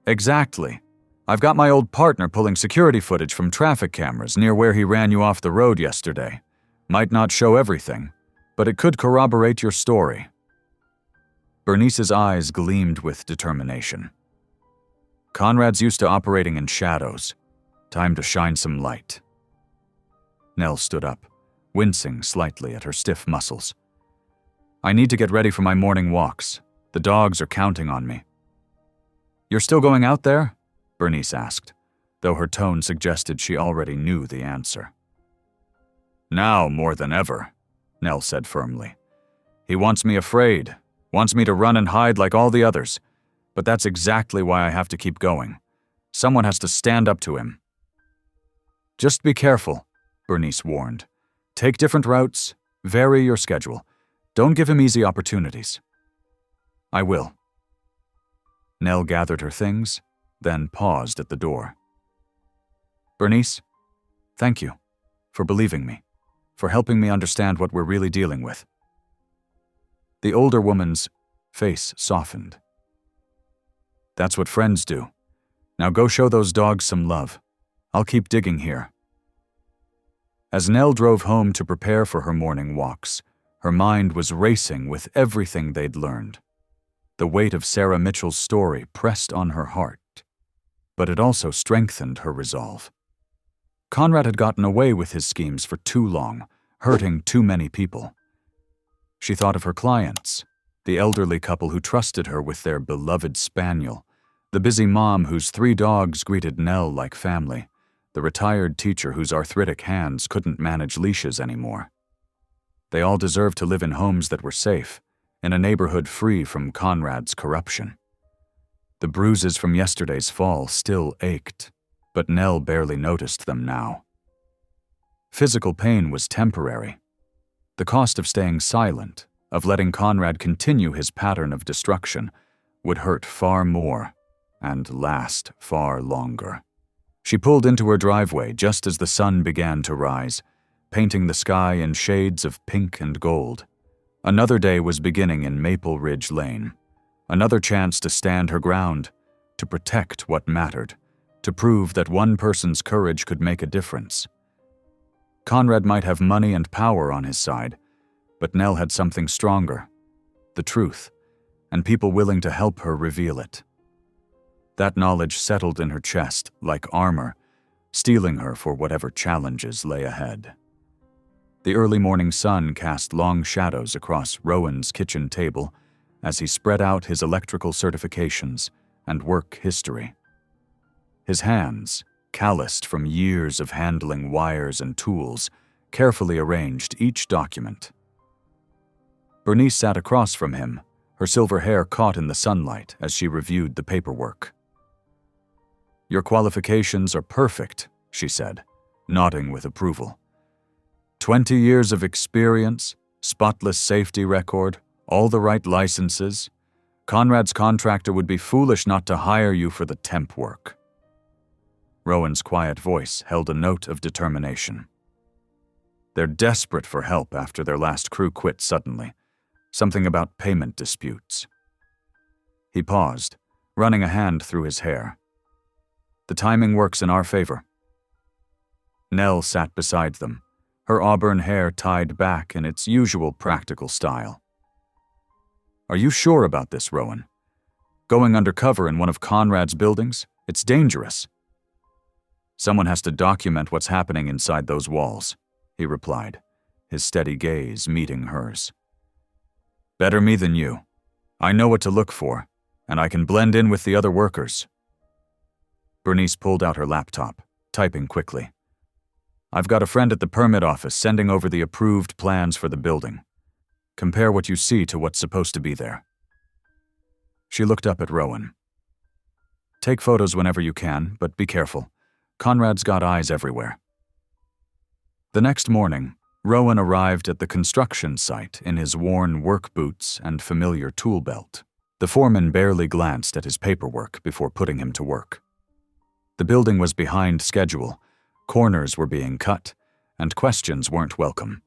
Exactly. I've got my old partner pulling security footage from traffic cameras near where he ran you off the road yesterday. Might not show everything, but it could corroborate your story. Bernice's eyes gleamed with determination. Conrad's used to operating in shadows. Time to shine some light. Nell stood up, wincing slightly at her stiff muscles. I need to get ready for my morning walks. The dogs are counting on me. You're still going out there? Bernice asked, though her tone suggested she already knew the answer. Now more than ever, Nell said firmly. He wants me afraid, wants me to run and hide like all the others, But that's exactly why I have to keep going. Someone has to stand up to him. Just be careful, Bernice warned. Take different routes, vary your schedule. Don't give him easy opportunities. I will. Nell gathered her things, then paused at the door. Bernice, thank you for believing me, for helping me understand what we're really dealing with. The older woman's face softened. That's what friends do. Now go show those dogs some love. I'll keep digging here. As Nell drove home to prepare for her morning walks, her mind was racing with everything they'd learned. The weight of Sarah Mitchell's story pressed on her heart, but it also strengthened her resolve. Conrad had gotten away with his schemes for too long, hurting too many people. She thought of her clients, the elderly couple who trusted her with their beloved spaniel, the busy mom whose 3 dogs greeted Nell like family, the retired teacher whose arthritic hands couldn't manage leashes anymore. They all deserved to live in homes that were safe, in a neighborhood free from Conrad's corruption. The bruises from yesterday's fall still ached, but Nell barely noticed them now. Physical pain was temporary. The cost of staying silent, of letting Conrad continue his pattern of destruction, would hurt far more and last far longer. She pulled into her driveway just as the sun began to rise, painting the sky in shades of pink and gold. Another day was beginning in Maple Ridge Lane. Another chance to stand her ground, to protect what mattered, to prove that one person's courage could make a difference. Conrad might have money and power on his side, but Nell had something stronger, the truth, and people willing to help her reveal it. That knowledge settled in her chest like armor, steeling her for whatever challenges lay ahead. The early morning sun cast long shadows across Rowan's kitchen table as he spread out his electrical certifications and work history. His hands, calloused from years of handling wires and tools, carefully arranged each document. Bernice sat across from him, her silver hair caught in the sunlight as she reviewed the paperwork. Your qualifications are perfect, she said, nodding with approval. 20 years of experience, spotless safety record, all the right licenses. Conrad's contractor would be foolish not to hire you for the temp work. Rowan's quiet voice held a note of determination. They're desperate for help after their last crew quit suddenly. Something about payment disputes. He paused, running a hand through his hair. The timing works in our favor. Nell sat beside them, her auburn hair tied back in its usual practical style. Are you sure about this, Rowan? Going undercover in one of Conrad's buildings? It's dangerous. Someone has to document what's happening inside those walls, he replied, his steady gaze meeting hers. Better me than you. I know what to look for, and I can blend in with the other workers. Bernice pulled out her laptop, typing quickly. I've got a friend at the permit office sending over the approved plans for the building. Compare what you see to what's supposed to be there. She looked up at Rowan. Take photos whenever you can, but be careful. Conrad's got eyes everywhere. The next morning, Rowan arrived at the construction site in his worn work boots and familiar tool belt. The foreman barely glanced at his paperwork before putting him to work. The building was behind schedule, corners were being cut, and questions weren't welcome.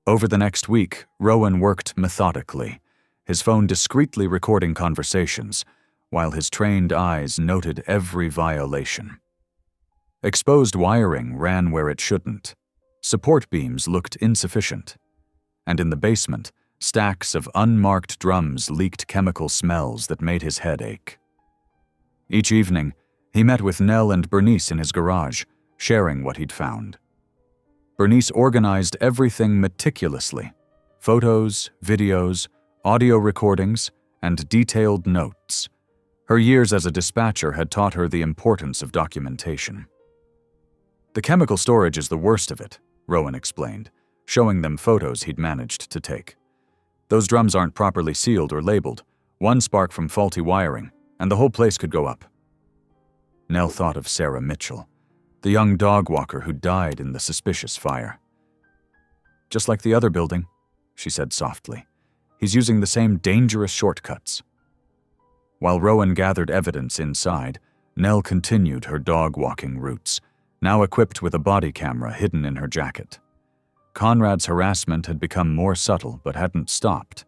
Over the next week, Rowan worked methodically, his phone discreetly recording conversations, while his trained eyes noted every violation. Exposed wiring ran where it shouldn't. Support beams looked insufficient. And in the basement, stacks of unmarked drums leaked chemical smells that made his head ache. Each evening, he met with Nell and Bernice in his garage, sharing what he'd found. Bernice organized everything meticulously: photos, videos, audio recordings, and detailed notes. Her years as a dispatcher had taught her the importance of documentation. The chemical storage is the worst of it, Rowan explained, showing them photos he'd managed to take. Those drums aren't properly sealed or labeled. One spark from faulty wiring, and the whole place could go up. Nell thought of Sarah Mitchell, the young dog walker who died in the suspicious fire. "Just like the other building," she said softly. "He's using the same dangerous shortcuts." While Rowan gathered evidence inside, Nell continued her dog-walking routes, now equipped with a body camera hidden in her jacket. Conrad's harassment had become more subtle but hadn't stopped.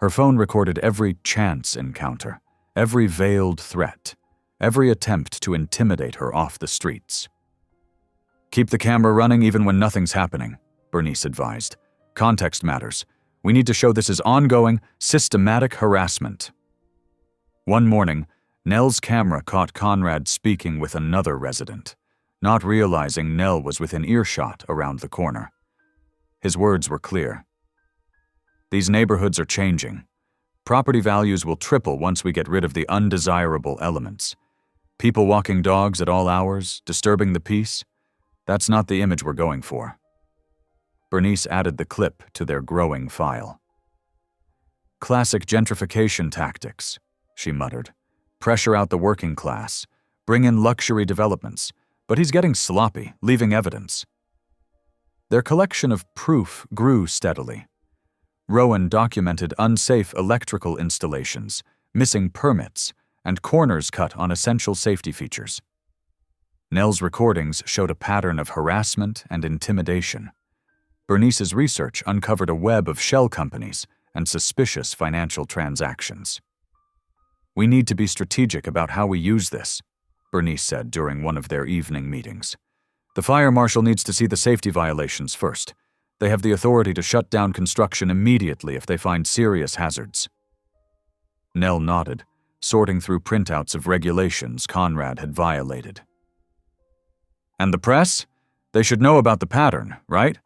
Her phone recorded every chance encounter, every veiled threat, every attempt to intimidate her off the streets. "Keep the camera running even when nothing's happening," Bernice advised. "Context matters. We need to show this is ongoing, systematic harassment." One morning, Nell's camera caught Conrad speaking with another resident, not realizing Nell was within earshot around the corner. His words were clear. "These neighborhoods are changing. Property values will triple once we get rid of the undesirable elements. People walking dogs at all hours, disturbing the peace, that's not the image we're going for." Bernice added the clip to their growing file. "Classic gentrification tactics," she muttered. "Pressure out the working class, bring in luxury developments, but he's getting sloppy, leaving evidence." Their collection of proof grew steadily. Rowan documented unsafe electrical installations, missing permits, and corners cut on essential safety features. Nell's recordings showed a pattern of harassment and intimidation. Bernice's research uncovered a web of shell companies and suspicious financial transactions. "We need to be strategic about how we use this," Bernice said during one of their evening meetings. "The fire marshal needs to see the safety violations first. They have the authority to shut down construction immediately if they find serious hazards." Nell nodded, sorting through printouts of regulations Conrad had violated. "And the press? They should know about the pattern, right?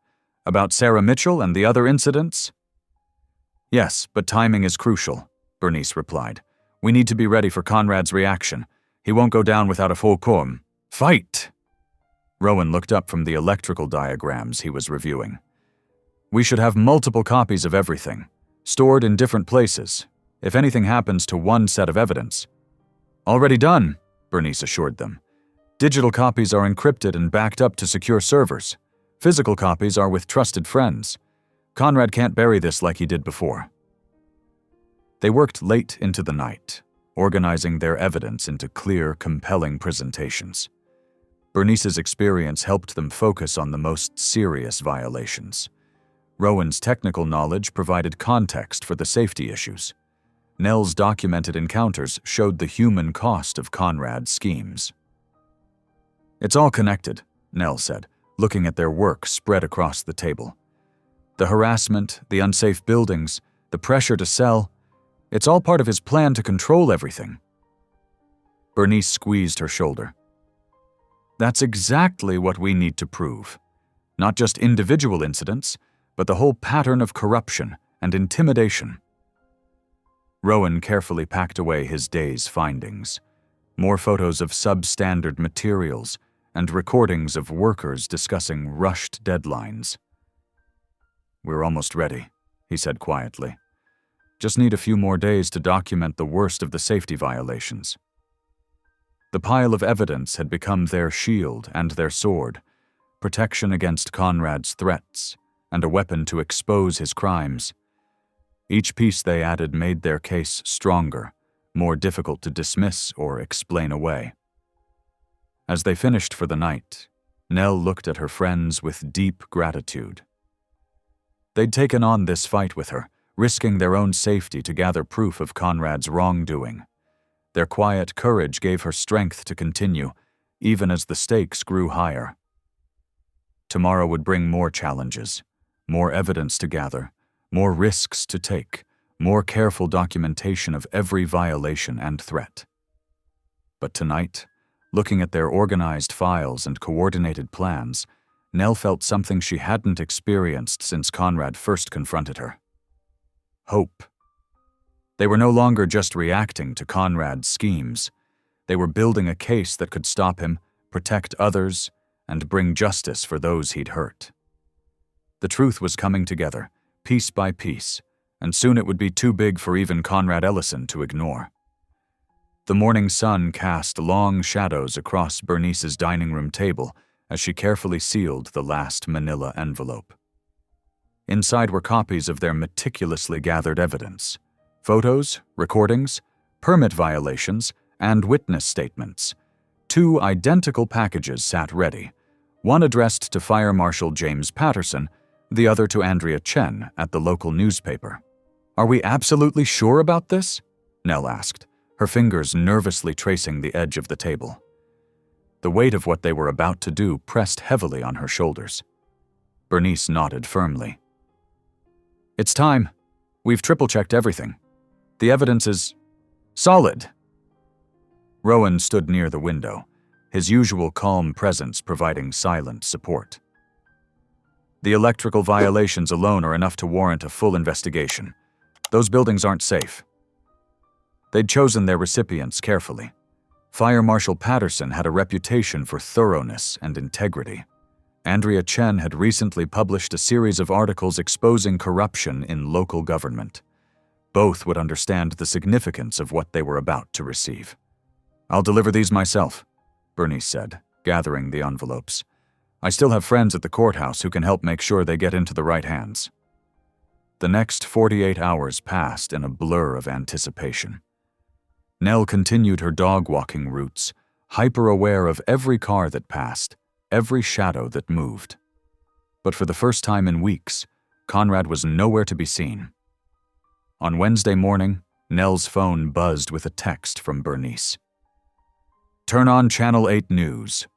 About Sarah Mitchell and the other incidents?" "Yes, but timing is crucial," Bernice replied. "We need to be ready for Conrad's reaction. He won't go down without a full quorum. Fight!" Rowan looked up from the electrical diagrams he was reviewing. "We should have multiple copies of everything, stored in different places, if anything happens to one set of evidence." "Already done," Bernice assured them. "Digital copies are encrypted and backed up to secure servers. Physical copies are with trusted friends. Conrad can't bury this like he did before." They worked late into the night, organizing their evidence into clear, compelling presentations. Bernice's experience helped them focus on the most serious violations. Rowan's technical knowledge provided context for the safety issues. Nell's documented encounters showed the human cost of Conrad's schemes. "It's all connected," Nell said, looking at their work spread across the table. "The harassment, the unsafe buildings, the pressure to sell, it's all part of his plan to control everything." Bernice squeezed her shoulder. "That's exactly what we need to prove. Not just individual incidents, but the whole pattern of corruption and intimidation." Rowan carefully packed away his day's findings. More photos of substandard materials and recordings of workers discussing rushed deadlines. "We're almost ready," he said quietly. "Just need a few more days to document the worst of the safety violations." The pile of evidence had become their shield and their sword, protection against Conrad's threats, and a weapon to expose his crimes. Each piece they added made their case stronger, more difficult to dismiss or explain away. As they finished for the night, Nell looked at her friends with deep gratitude. They'd taken on this fight with her, risking their own safety to gather proof of Conrad's wrongdoing. Their quiet courage gave her strength to continue, even as the stakes grew higher. Tomorrow would bring more challenges, more evidence to gather, more risks to take, more careful documentation of every violation and threat. But tonight, looking at their organized files and coordinated plans, Nell felt something she hadn't experienced since Conrad first confronted her. Hope. They were no longer just reacting to Conrad's schemes. They were building a case that could stop him, protect others, and bring justice for those he'd hurt. The truth was coming together, piece by piece, and soon it would be too big for even Conrad Ellison to ignore. The morning sun cast long shadows across Bernice's dining room table as she carefully sealed the last manila envelope. Inside were copies of their meticulously gathered evidence: photos, recordings, permit violations, and witness statements. 2 identical packages sat ready, one addressed to Fire Marshal James Patterson, the other to Andrea Chen at the local newspaper. "Are we absolutely sure about this?" Nell asked, her fingers nervously tracing the edge of the table. The weight of what they were about to do pressed heavily on her shoulders. Bernice nodded firmly. "It's time. We've triple-checked everything. The evidence is solid." Rowan stood near the window, his usual calm presence providing silent support. "The electrical violations alone are enough to warrant a full investigation. Those buildings aren't safe." They'd chosen their recipients carefully. Fire Marshal Patterson had a reputation for thoroughness and integrity. Andrea Chen had recently published a series of articles exposing corruption in local government. Both would understand the significance of what they were about to receive. "I'll deliver these myself," Bernice said, gathering the envelopes. "I still have friends at the courthouse who can help make sure they get into the right hands." The next 48 hours passed in a blur of anticipation. Nell continued her dog-walking routes, hyper-aware of every car that passed, every shadow that moved. But for the first time in weeks, Conrad was nowhere to be seen. On Wednesday morning, Nell's phone buzzed with a text from Bernice. "Turn on Channel 8 News."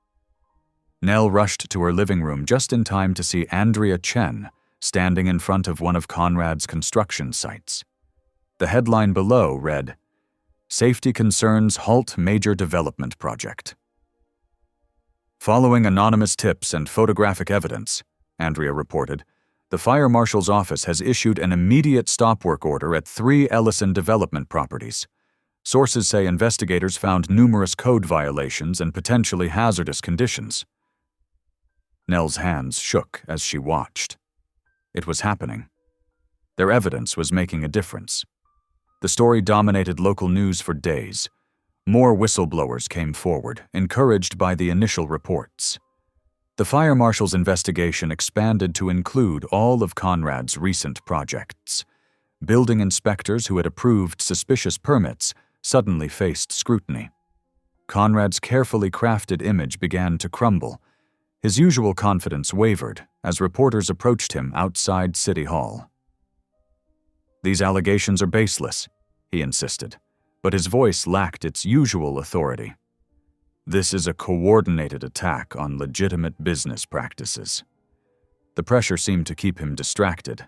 Nell rushed to her living room just in time to see Andrea Chen standing in front of one of Conrad's construction sites. The headline below read, "Safety Concerns Halt Major Development Project." "Following anonymous tips and photographic evidence," Andrea reported, "the fire marshal's office has issued an immediate stop work order at 3 Ellison development properties. Sources say investigators found numerous code violations and potentially hazardous conditions." Nell's hands shook as she watched. It was happening. Their evidence was making a difference. The story dominated local news for days. More whistleblowers came forward, encouraged by the initial reports. The fire marshal's investigation expanded to include all of Conrad's recent projects. Building inspectors who had approved suspicious permits suddenly faced scrutiny. Conrad's carefully crafted image began to crumble. His usual confidence wavered as reporters approached him outside City Hall. "These allegations are baseless," he insisted, but his voice lacked its usual authority. "This is a coordinated attack on legitimate business practices." The pressure seemed to keep him distracted.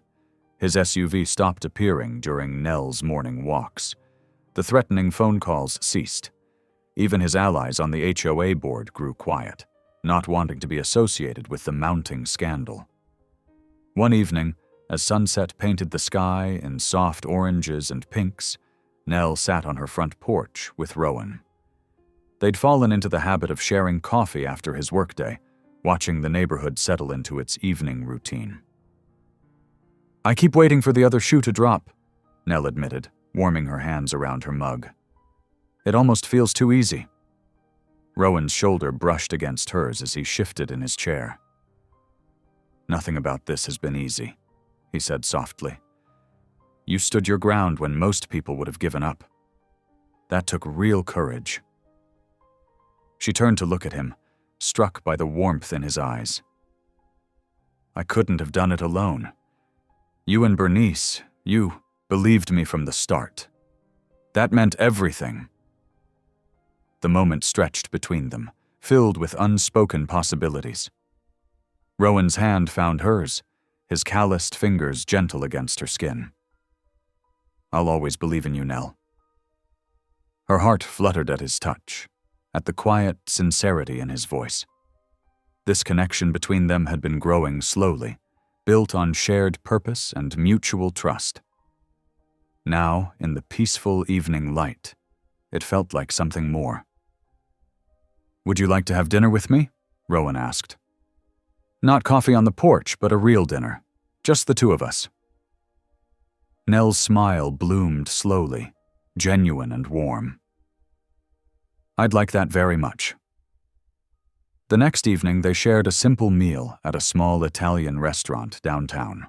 His SUV stopped appearing during Nell's morning walks. The threatening phone calls ceased. Even his allies on the HOA board grew quiet, not wanting to be associated with the mounting scandal. One evening, as sunset painted the sky in soft oranges and pinks, Nell sat on her front porch with Rowan. They'd fallen into the habit of sharing coffee after his workday, watching the neighborhood settle into its evening routine. "I keep waiting for the other shoe to drop," Nell admitted, warming her hands around her mug. "It almost feels too easy." Rowan's shoulder brushed against hers as he shifted in his chair. "Nothing about this has been easy," he said softly. "You stood your ground when most people would have given up. That took real courage." She turned to look at him, struck by the warmth in his eyes. "I couldn't have done it alone. You and Bernice, you believed me from the start. That meant everything." The moment stretched between them, filled with unspoken possibilities. Rowan's hand found hers, his calloused fingers gentle against her skin. "I'll always believe in you, Nell." Her heart fluttered at his touch, at the quiet sincerity in his voice. This connection between them had been growing slowly, built on shared purpose and mutual trust. Now, in the peaceful evening light, it felt like something more. "Would you like to have dinner with me?" Rowan asked. "Not coffee on the porch, but a real dinner. Just the two of us." Nell's smile bloomed slowly, genuine and warm. I'd like that very much. The next evening, they shared a simple meal at a small Italian restaurant downtown.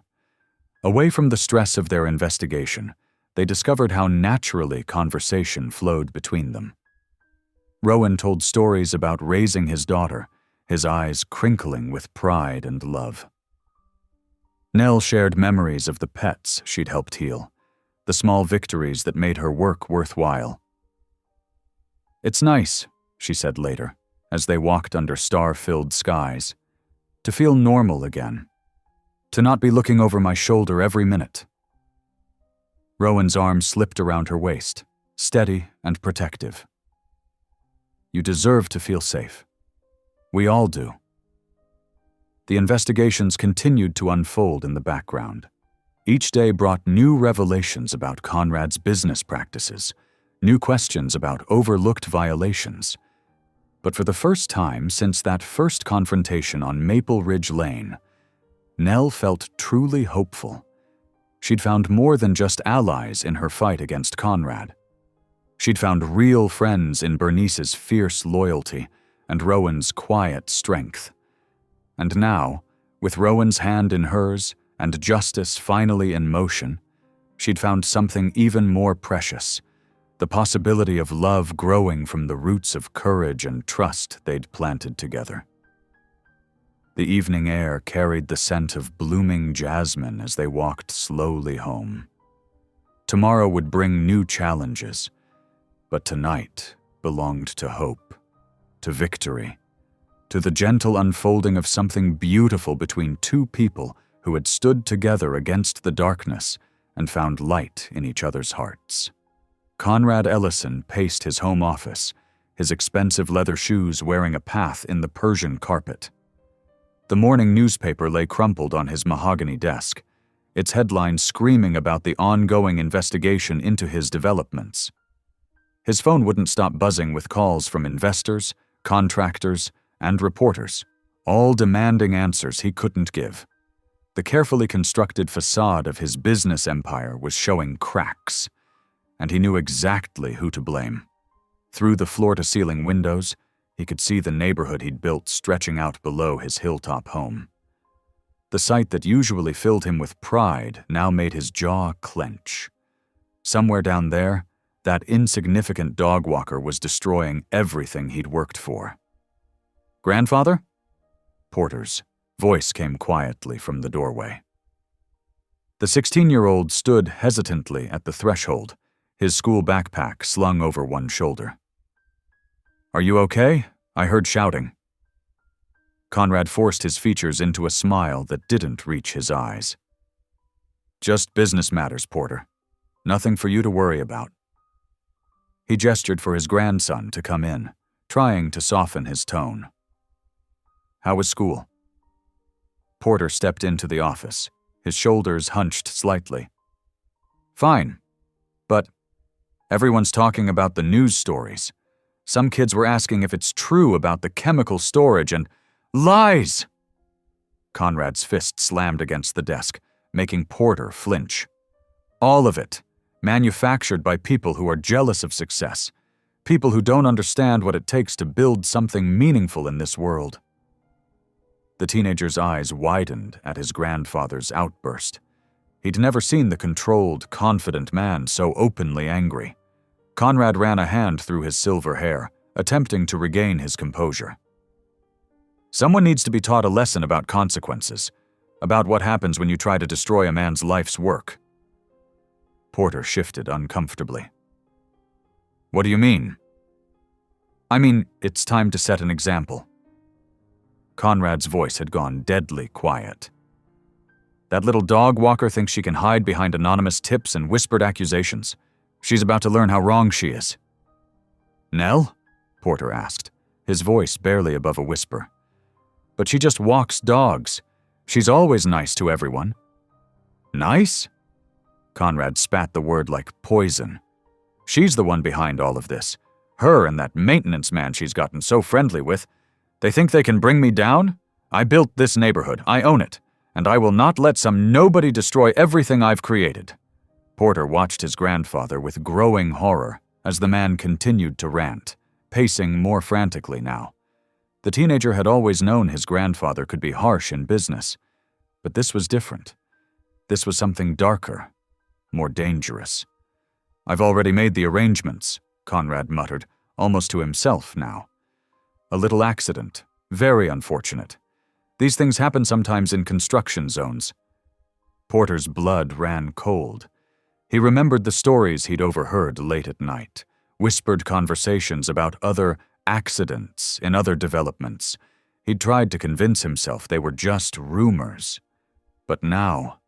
Away from the stress of their investigation, they discovered how naturally conversation flowed between them. Rowan told stories about raising his daughter, his eyes crinkling with pride and love. Nell shared memories of the pets she'd helped heal, the small victories that made her work worthwhile. It's nice, she said later, as they walked under star-filled skies, to feel normal again, to not be looking over my shoulder every minute. Rowan's arm slipped around her waist, steady and protective. You deserve to feel safe. We all do. The investigations continued to unfold in the background. Each day brought new revelations about Conrad's business practices, new questions about overlooked violations. But for the first time since that first confrontation on Maple Ridge Lane, Nell felt truly hopeful. She'd found more than just allies in her fight against Conrad. She'd found real friends in Bernice's fierce loyalty and Rowan's quiet strength. And now, with Rowan's hand in hers and justice finally in motion, she'd found something even more precious, the possibility of love growing from the roots of courage and trust they'd planted together. The evening air carried the scent of blooming jasmine as they walked slowly home. Tomorrow would bring new challenges, but tonight belonged to hope, to victory, to the gentle unfolding of something beautiful between two people who had stood together against the darkness and found light in each other's hearts. Conrad Ellison paced his home office, his expensive leather shoes wearing a path in the Persian carpet. The morning newspaper lay crumpled on his mahogany desk, its headlines screaming about the ongoing investigation into his developments. His phone wouldn't stop buzzing with calls from investors, contractors, and reporters, all demanding answers he couldn't give. The carefully constructed facade of his business empire was showing cracks, and he knew exactly who to blame. Through the floor-to-ceiling windows, he could see the neighborhood he'd built stretching out below his hilltop home. The sight that usually filled him with pride now made his jaw clench. Somewhere down there, that insignificant dog walker was destroying everything he'd worked for. "Grandfather?" Porter's voice came quietly from the doorway. The 16-year-old stood hesitantly at the threshold, his school backpack slung over one shoulder. "Are you okay? I heard shouting." Conrad forced his features into a smile that didn't reach his eyes. "Just business matters, Porter. Nothing for you to worry about." He gestured for his grandson to come in, trying to soften his tone. "How was school?" Porter stepped into the office, his shoulders hunched slightly. "Fine. But everyone's talking about the news stories. Some kids were asking if it's true about the chemical storage and lies!" Conrad's fist slammed against the desk, making Porter flinch. "All of it, manufactured by people who are jealous of success, people who don't understand what it takes to build something meaningful in this world." The teenager's eyes widened at his grandfather's outburst. He'd never seen the controlled, confident man so openly angry. Conrad ran a hand through his silver hair, attempting to regain his composure. "Someone needs to be taught a lesson about consequences, about what happens when you try to destroy a man's life's work." Porter shifted uncomfortably. "What do you mean?" "I mean, it's time to set an example." Conrad's voice had gone deadly quiet. "That little dog walker thinks she can hide behind anonymous tips and whispered accusations. She's about to learn how wrong she is." "Nell?" Porter asked, his voice barely above a whisper. "But she just walks dogs. She's always nice to everyone." "Nice?" Conrad spat the word like poison. "She's the one behind all of this. Her and that maintenance man she's gotten so friendly with. They think they can bring me down? I built this neighborhood. I own it. And I will not let some nobody destroy everything I've created. Porter watched his grandfather with growing horror as the man continued to rant, pacing more frantically now. The teenager had always known his grandfather could be harsh in business, but this was different. This was something darker, more dangerous. "I've already made the arrangements," Conrad muttered, almost to himself now. "A little accident. Very unfortunate. These things happen sometimes in construction zones." Porter's blood ran cold. He remembered the stories he'd overheard late at night, whispered conversations about other accidents in other developments. He'd tried to convince himself they were just rumors. But now...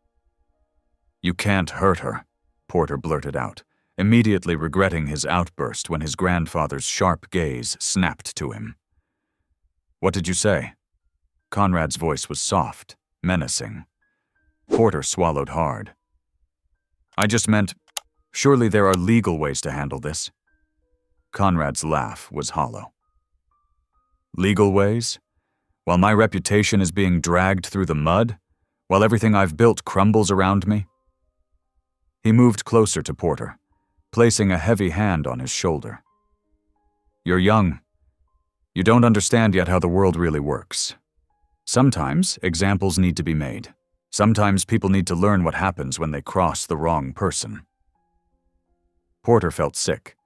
"You can't hurt her," Porter blurted out, immediately regretting his outburst when his grandfather's sharp gaze snapped to him. "What did you say?" Conrad's voice was soft, menacing. Porter swallowed hard. "I just meant, surely there are legal ways to handle this." Conrad's laugh was hollow. "Legal ways? While my reputation is being dragged through the mud? While everything I've built crumbles around me?" He moved closer to Porter, placing a heavy hand on his shoulder. "You're young. You don't understand yet how the world really works. Sometimes examples need to be made. Sometimes people need to learn what happens when they cross the wrong person." Porter felt sick.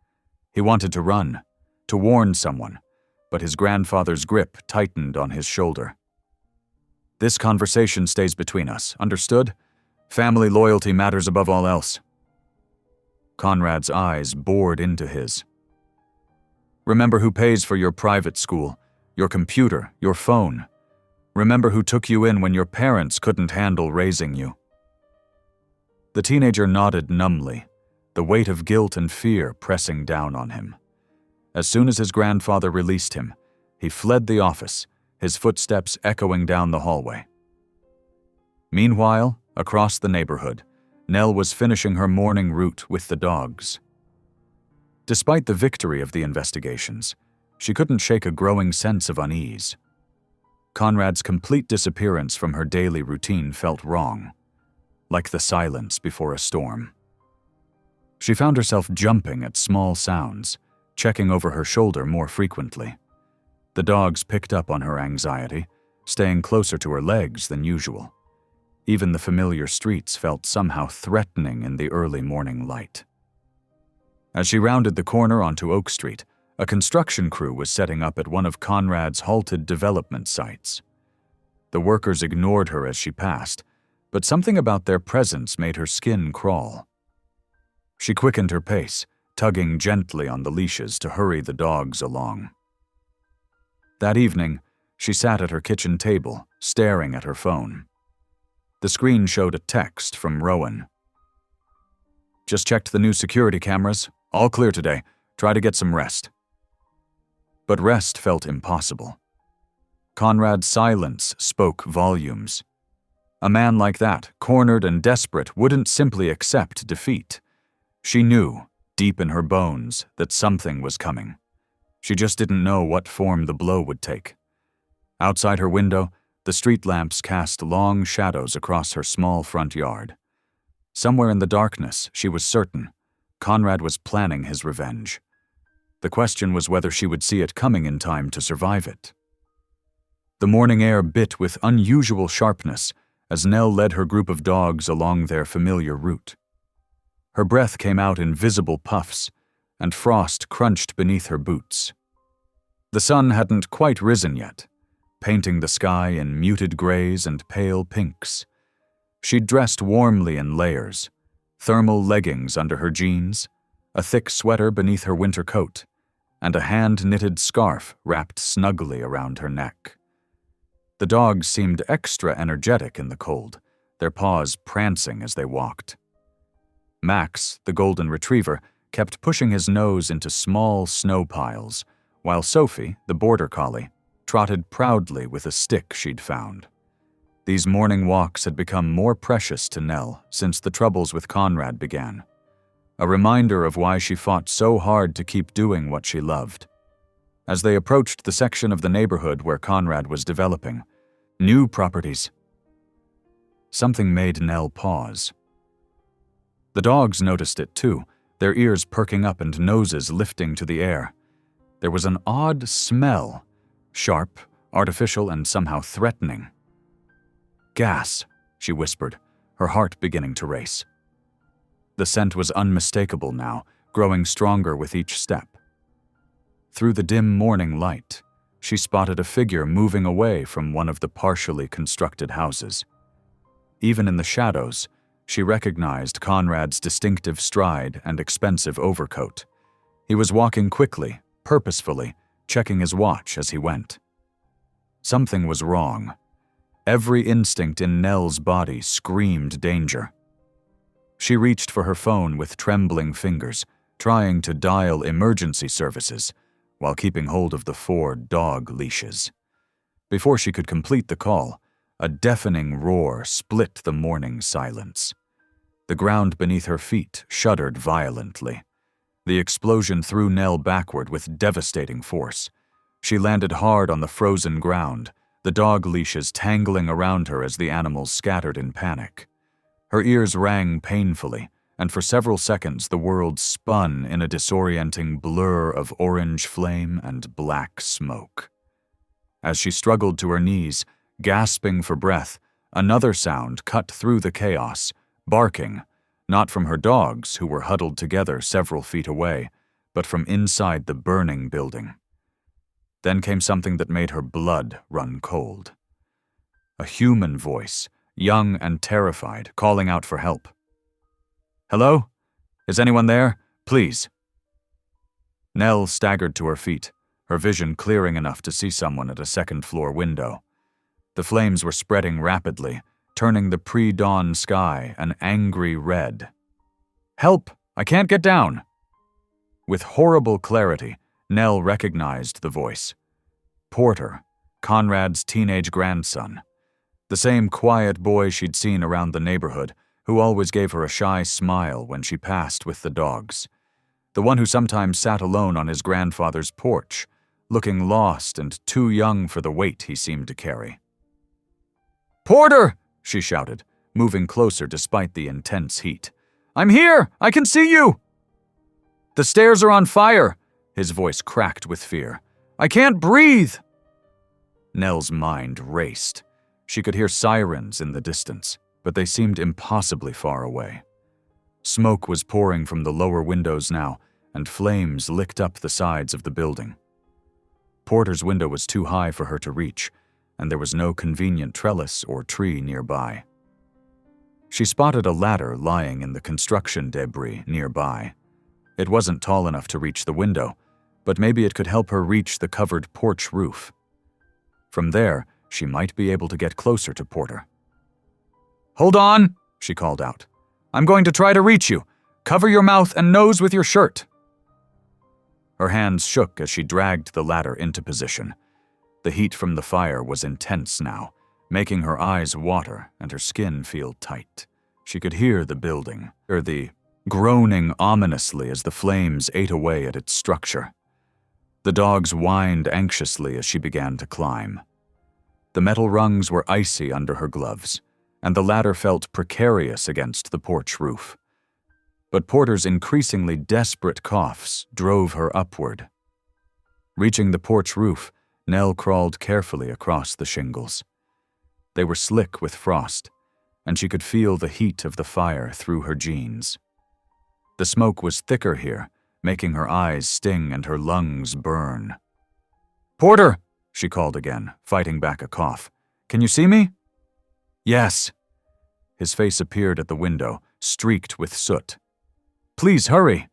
He wanted to run, to warn someone, but his grandfather's grip tightened on his shoulder. "This conversation stays between us, understood? Family loyalty matters above all else." Conrad's eyes bored into his. "Remember who pays for your private school, your computer, your phone. Remember who took you in when your parents couldn't handle raising you." The teenager nodded numbly, the weight of guilt and fear pressing down on him. As soon as his grandfather released him, he fled the office, his footsteps echoing down the hallway. Meanwhile, across the neighborhood, Nell was finishing her morning route with the dogs. Despite the victory of the investigations, she couldn't shake a growing sense of unease. Conrad's complete disappearance from her daily routine felt wrong, like the silence before a storm. She found herself jumping at small sounds, checking over her shoulder more frequently. The dogs picked up on her anxiety, staying closer to her legs than usual. Even the familiar streets felt somehow threatening in the early morning light. As she rounded the corner onto Oak Street, a construction crew was setting up at one of Conrad's halted development sites. The workers ignored her as she passed, but something about their presence made her skin crawl. She quickened her pace, tugging gently on the leashes to hurry the dogs along. That evening, she sat at her kitchen table, staring at her phone. The screen showed a text from Rowan. "Just checked the new security cameras. All clear today. Try to get some rest." But rest felt impossible. Conrad's silence spoke volumes. A man like that, cornered and desperate, wouldn't simply accept defeat. She knew, deep in her bones, that something was coming. She just didn't know what form the blow would take. Outside her window, the street lamps cast long shadows across her small front yard. Somewhere in the darkness, she was certain, Conrad was planning his revenge. The question was whether she would see it coming in time to survive it. The morning air bit with unusual sharpness as Nell led her group of dogs along their familiar route. Her breath came out in visible puffs, and frost crunched beneath her boots. The sun hadn't quite risen yet, painting the sky in muted grays and pale pinks. She'd dressed warmly in layers, thermal leggings under her jeans, a thick sweater beneath her winter coat, and a hand-knitted scarf wrapped snugly around her neck. The dogs seemed extra energetic in the cold, their paws prancing as they walked. Max, the golden retriever, kept pushing his nose into small snow piles, while Sophie, the border collie, trotted proudly with a stick she'd found. These morning walks had become more precious to Nell since the troubles with Conrad began, a reminder of why she fought so hard to keep doing what she loved. As they approached the section of the neighborhood where Conrad was developing, new properties, something made Nell pause. The dogs noticed it too, their ears perking up and noses lifting to the air. There was an odd smell, sharp, artificial, and somehow threatening. "Gas," she whispered, her heart beginning to race. The scent was unmistakable now, growing stronger with each step. Through the dim morning light, she spotted a figure moving away from one of the partially constructed houses. Even in the shadows, she recognized Conrad's distinctive stride and expensive overcoat. He was walking quickly, purposefully, checking his watch as he went. Something was wrong. Every instinct in Nell's body screamed danger. She reached for her phone with trembling fingers, trying to dial emergency services, while keeping hold of the 4 dog leashes. Before she could complete the call, a deafening roar split the morning silence. The ground beneath her feet shuddered violently. The explosion threw Nell backward with devastating force. She landed hard on the frozen ground, the dog leashes tangling around her as the animals scattered in panic. Her ears rang painfully, and for several seconds the world spun in a disorienting blur of orange flame and black smoke. As she struggled to her knees, gasping for breath, another sound cut through the chaos, barking, not from her dogs who were huddled together several feet away, but from inside the burning building. Then came something that made her blood run cold. A human voice, young and terrified, calling out for help. "Hello? Is anyone there? Please." Nell staggered to her feet, her vision clearing enough to see someone at a second-floor window. The flames were spreading rapidly, turning the pre-dawn sky an angry red. "Help! I can't get down!" With horrible clarity, Nell recognized the voice. Porter, Conrad's teenage grandson. The same quiet boy she'd seen around the neighborhood, who always gave her a shy smile when she passed with the dogs. The one who sometimes sat alone on his grandfather's porch, looking lost and too young for the weight he seemed to carry. "Porter!" she shouted, moving closer despite the intense heat. "I'm here! I can see you!" "The stairs are on fire!" His voice cracked with fear. "I can't breathe!" Nell's mind raced. She could hear sirens in the distance, but they seemed impossibly far away. Smoke was pouring from the lower windows now, and flames licked up the sides of the building. Porter's window was too high for her to reach, and there was no convenient trellis or tree nearby. She spotted a ladder lying in the construction debris nearby. It wasn't tall enough to reach the window, but maybe it could help her reach the covered porch roof. From there, she might be able to get closer to Porter. "Hold on," she called out. "I'm going to try to reach you. Cover your mouth and nose with your shirt." Her hands shook as she dragged the ladder into position. The heat from the fire was intense now, making her eyes water and her skin feel tight. She could hear the building, or the groaning ominously as the flames ate away at its structure. The dogs whined anxiously as she began to climb. The metal rungs were icy under her gloves, and the ladder felt precarious against the porch roof. But Porter's increasingly desperate coughs drove her upward. Reaching the porch roof, Nell crawled carefully across the shingles. They were slick with frost, and she could feel the heat of the fire through her jeans. The smoke was thicker here, making her eyes sting and her lungs burn. "Porter!" she called again, fighting back a cough. "Can you see me?" "Yes." His face appeared at the window, streaked with soot. "Please hurry."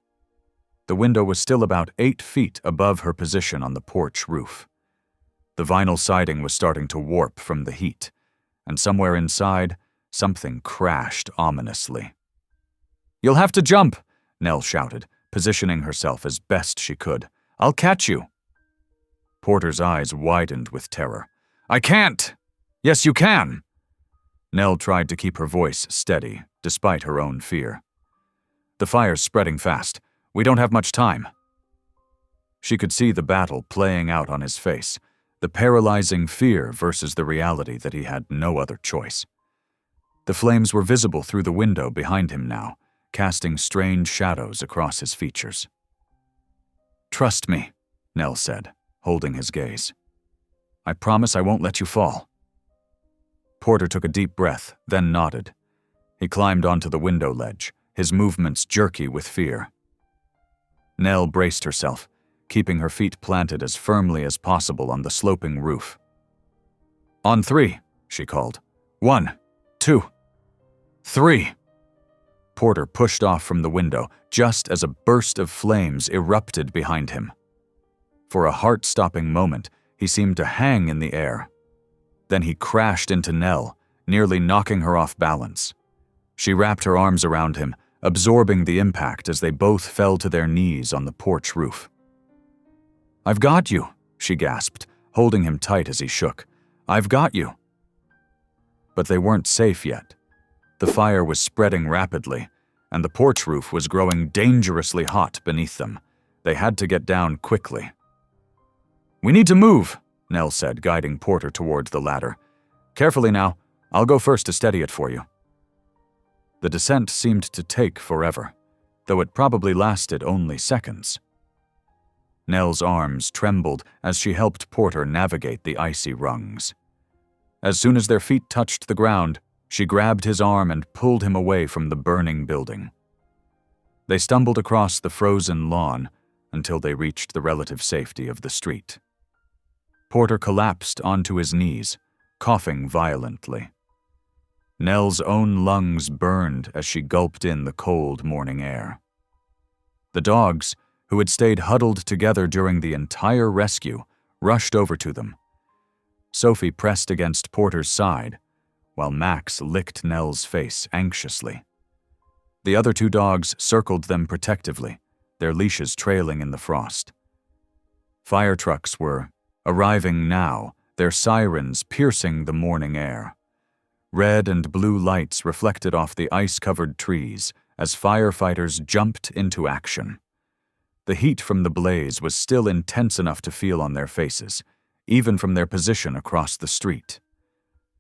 The window was still about 8 feet above her position on the porch roof. The vinyl siding was starting to warp from the heat, and somewhere inside, something crashed ominously. "You'll have to jump," Nell shouted, positioning herself as best she could. "I'll catch you." Porter's eyes widened with terror. "I can't!" "Yes, you can!" Nell tried to keep her voice steady, despite her own fear. "The fire's spreading fast. We don't have much time." She could see the battle playing out on his face, the paralyzing fear versus the reality that he had no other choice. The flames were visible through the window behind him now, casting strange shadows across his features. "Trust me," Nell said, holding his gaze. "I promise I won't let you fall." Porter took a deep breath, then nodded. He climbed onto the window ledge, his movements jerky with fear. Nell braced herself, keeping her feet planted as firmly as possible on the sloping roof. "On 3, she called. 1, 2, 3. Porter pushed off from the window just as a burst of flames erupted behind him. For a heart-stopping moment, he seemed to hang in the air. Then he crashed into Nell, nearly knocking her off balance. She wrapped her arms around him, absorbing the impact as they both fell to their knees on the porch roof. "I've got you," she gasped, holding him tight as he shook. "I've got you." But they weren't safe yet. The fire was spreading rapidly, and the porch roof was growing dangerously hot beneath them. They had to get down quickly. "We need to move," Nell said, guiding Porter towards the ladder. "Carefully now. I'll go first to steady it for you." The descent seemed to take forever, though it probably lasted only seconds. Nell's arms trembled as she helped Porter navigate the icy rungs. As soon as their feet touched the ground, she grabbed his arm and pulled him away from the burning building. They stumbled across the frozen lawn until they reached the relative safety of the street. Porter collapsed onto his knees, coughing violently. Nell's own lungs burned as she gulped in the cold morning air. The dogs, who had stayed huddled together during the entire rescue, rushed over to them. Sophie pressed against Porter's side, while Max licked Nell's face anxiously. The other 2 dogs circled them protectively, their leashes trailing in the frost. Fire trucks were arriving now, their sirens piercing the morning air. Red and blue lights reflected off the ice-covered trees as firefighters jumped into action. The heat from the blaze was still intense enough to feel on their faces, even from their position across the street.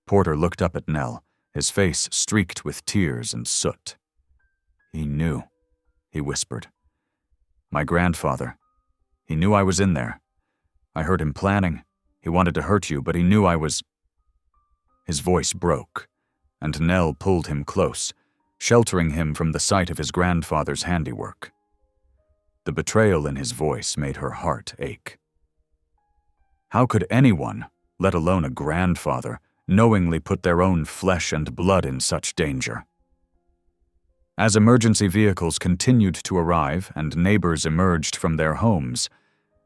Porter looked up at Nell, his face streaked with tears and soot. "He knew," he whispered. "My grandfather. He knew I was in there. I heard him planning. He wanted to hurt you, but he knew I was—" His voice broke, and Nell pulled him close, sheltering him from the sight of his grandfather's handiwork. The betrayal in his voice made her heart ache. How could anyone, let alone a grandfather, knowingly put their own flesh and blood in such danger? As emergency vehicles continued to arrive and neighbors emerged from their homes,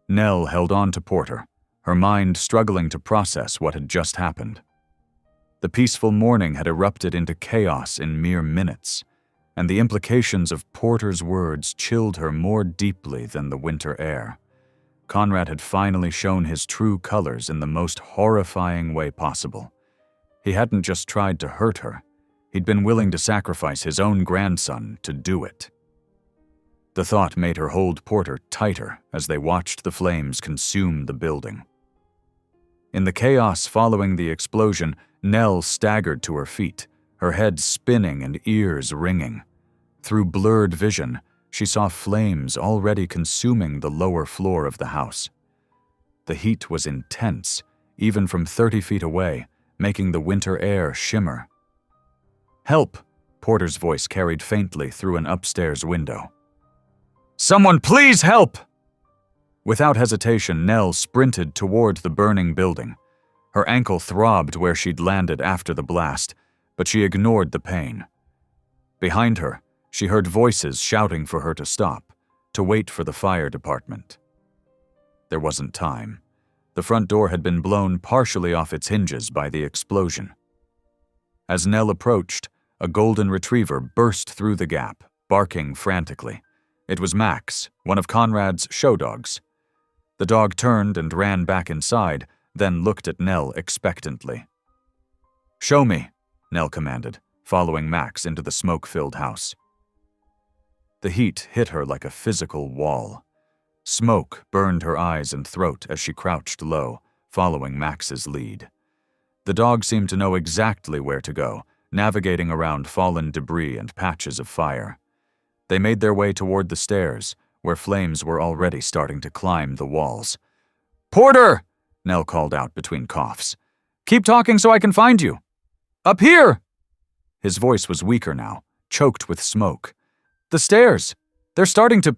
Nell held on to Porter, her mind struggling to process what had just happened. The peaceful morning had erupted into chaos in mere minutes, and the implications of Porter's words chilled her more deeply than the winter air. Conrad had finally shown his true colors in the most horrifying way possible. He hadn't just tried to hurt her, he'd been willing to sacrifice his own grandson to do it. The thought made her hold Porter tighter as they watched the flames consume the building. In the chaos following the explosion, Nell staggered to her feet, her head spinning and ears ringing. Through blurred vision, she saw flames already consuming the lower floor of the house. The heat was intense, even from 30 feet away, making the winter air shimmer. "Help!" Porter's voice carried faintly through an upstairs window. "Someone please help!" Without hesitation, Nell sprinted toward the burning building. Her ankle throbbed where she'd landed after the blast, but she ignored the pain. Behind her, she heard voices shouting for her to stop, to wait for the fire department. There wasn't time. The front door had been blown partially off its hinges by the explosion. As Nell approached, a golden retriever burst through the gap, barking frantically. It was Max, one of Conrad's show dogs. The dog turned and ran back inside, then looked at Nell expectantly. "Show me," Nell commanded, following Max into the smoke-filled house. The heat hit her like a physical wall. Smoke burned her eyes and throat as she crouched low, following Max's lead. The dog seemed to know exactly where to go, navigating around fallen debris and patches of fire. They made their way toward the stairs, where flames were already starting to climb the walls. "Porter!" Nell called out between coughs. "Keep talking so I can find you. Up here!" His voice was weaker now, choked with smoke. "The stairs! They're starting to—"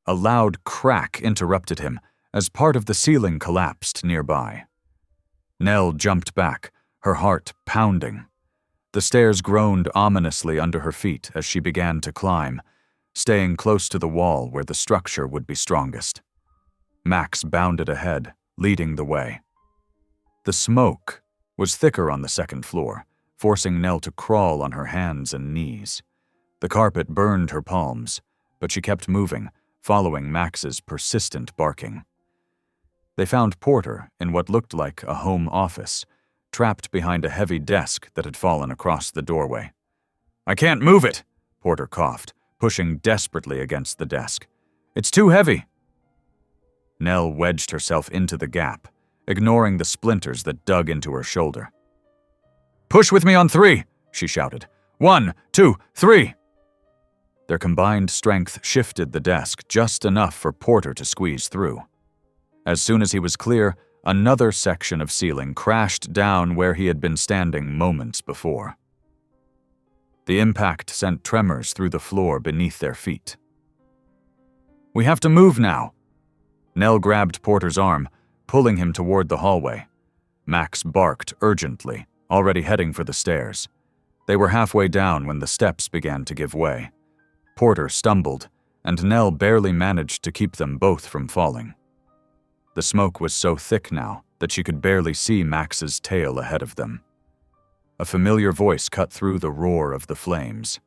A loud crack interrupted him as part of the ceiling collapsed nearby. Nell jumped back, her heart pounding. The stairs groaned ominously under her feet as she began to climb, staying close to the wall where the structure would be strongest. Max bounded ahead, leading the way. The smoke was thicker on the second floor, forcing Nell to crawl on her hands and knees. The carpet burned her palms, but she kept moving, following Max's persistent barking. They found Porter in what looked like a home office, trapped behind a heavy desk that had fallen across the doorway. "I can't move it," Porter coughed, pushing desperately against the desk. "It's too heavy." Nell wedged herself into the gap, ignoring the splinters that dug into her shoulder. "Push with me on 3, she shouted. 1, 2, 3. Their combined strength shifted the desk just enough for Porter to squeeze through. As soon as he was clear, another section of ceiling crashed down where he had been standing moments before. The impact sent tremors through the floor beneath their feet. "We have to move now." Nell grabbed Porter's arm, pulling him toward the hallway. Max barked urgently, already heading for the stairs. They were halfway down when the steps began to give way. Porter stumbled, and Nell barely managed to keep them both from falling. The smoke was so thick now that she could barely see Max's tail ahead of them. A familiar voice cut through the roar of the flames.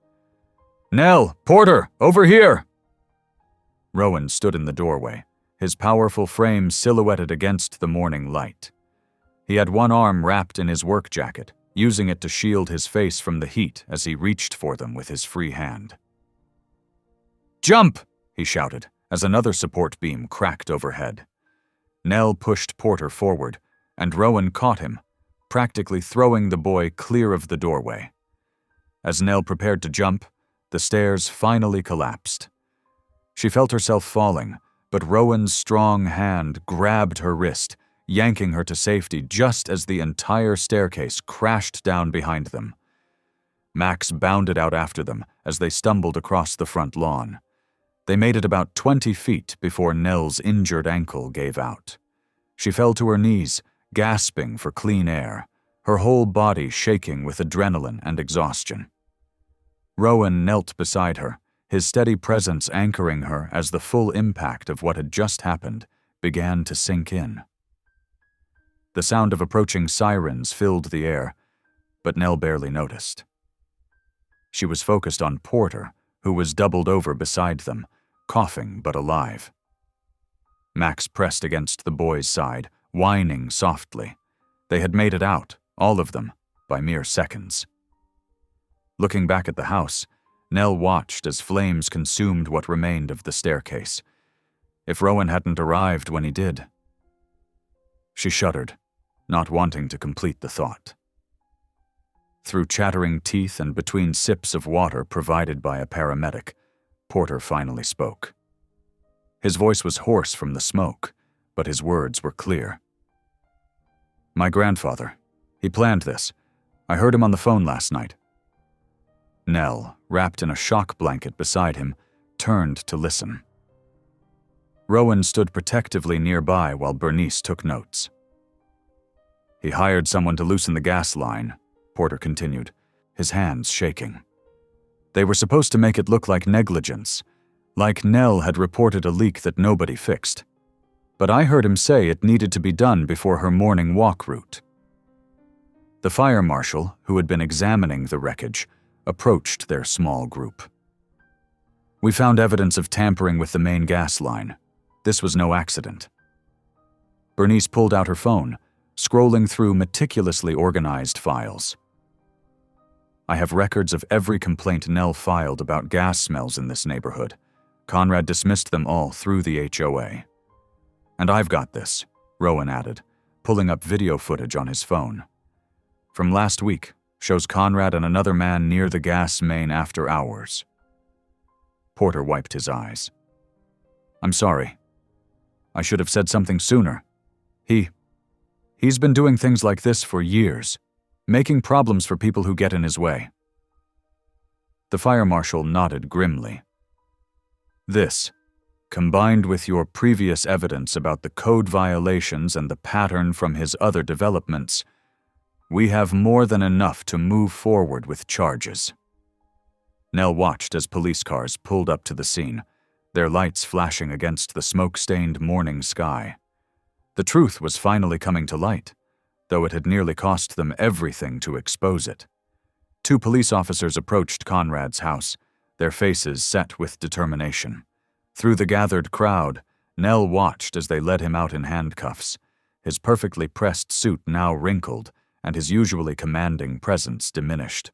"Nell! Porter! Over here!" Rowan stood in the doorway, his powerful frame silhouetted against the morning light. He had one arm wrapped in his work jacket, using it to shield his face from the heat as he reached for them with his free hand. "Jump!" he shouted as another support beam cracked overhead. Nell pushed Porter forward, and Rowan caught him, practically throwing the boy clear of the doorway. As Nell prepared to jump, the stairs finally collapsed. She felt herself falling, but Rowan's strong hand grabbed her wrist, yanking her to safety just as the entire staircase crashed down behind them. Max bounded out after them as they stumbled across the front lawn. They made it about 20 feet before Nell's injured ankle gave out. She fell to her knees, gasping for clean air, her whole body shaking with adrenaline and exhaustion. Rowan knelt beside her, his steady presence anchoring her as the full impact of what had just happened began to sink in. The sound of approaching sirens filled the air, but Nell barely noticed. She was focused on Porter, who was doubled over beside them, coughing but alive. Max pressed against the boy's side, whining softly. They had made it out, all of them, by mere seconds. Looking back at the house, Nell watched as flames consumed what remained of the staircase. If Rowan hadn't arrived when he did. She shuddered, not wanting to complete the thought. Through chattering teeth and between sips of water provided by a paramedic, Porter finally spoke. His voice was hoarse from the smoke, but his words were clear. "My grandfather. He planned this. I heard him on the phone last night." Nell, wrapped in a shock blanket beside him, turned to listen. Rowan stood protectively nearby while Bernice took notes. "He hired someone to loosen the gas line," Porter continued, his hands shaking. "They were supposed to make it look like negligence, like Nell had reported a leak that nobody fixed. But I heard him say it needed to be done before her morning walk route." The fire marshal, who had been examining the wreckage, approached their small group. "We found evidence of tampering with the main gas line. This was no accident." Bernice pulled out her phone, scrolling through meticulously organized files. "I have records of every complaint Nell filed about gas smells in this neighborhood. Conrad dismissed them all through the HOA. And I've got this," Rowan added, pulling up video footage on his phone. "From last week, shows Conrad and another man near the gas main after hours." Porter wiped his eyes. I'm sorry. I should have said something sooner. He's been doing things like this for years, making problems for people who get in his way. The fire marshal nodded grimly. This, combined with your previous evidence about the code violations and the pattern from his other developments, we have more than enough to move forward with charges. Nell watched as police cars pulled up to the scene, their lights flashing against the smoke-stained morning sky. The truth was finally coming to light, though it had nearly cost them everything to expose it. 2 police officers approached Conrad's house, their faces set with determination. Through the gathered crowd, Nell watched as they led him out in handcuffs, his perfectly pressed suit now wrinkled and his usually commanding presence diminished.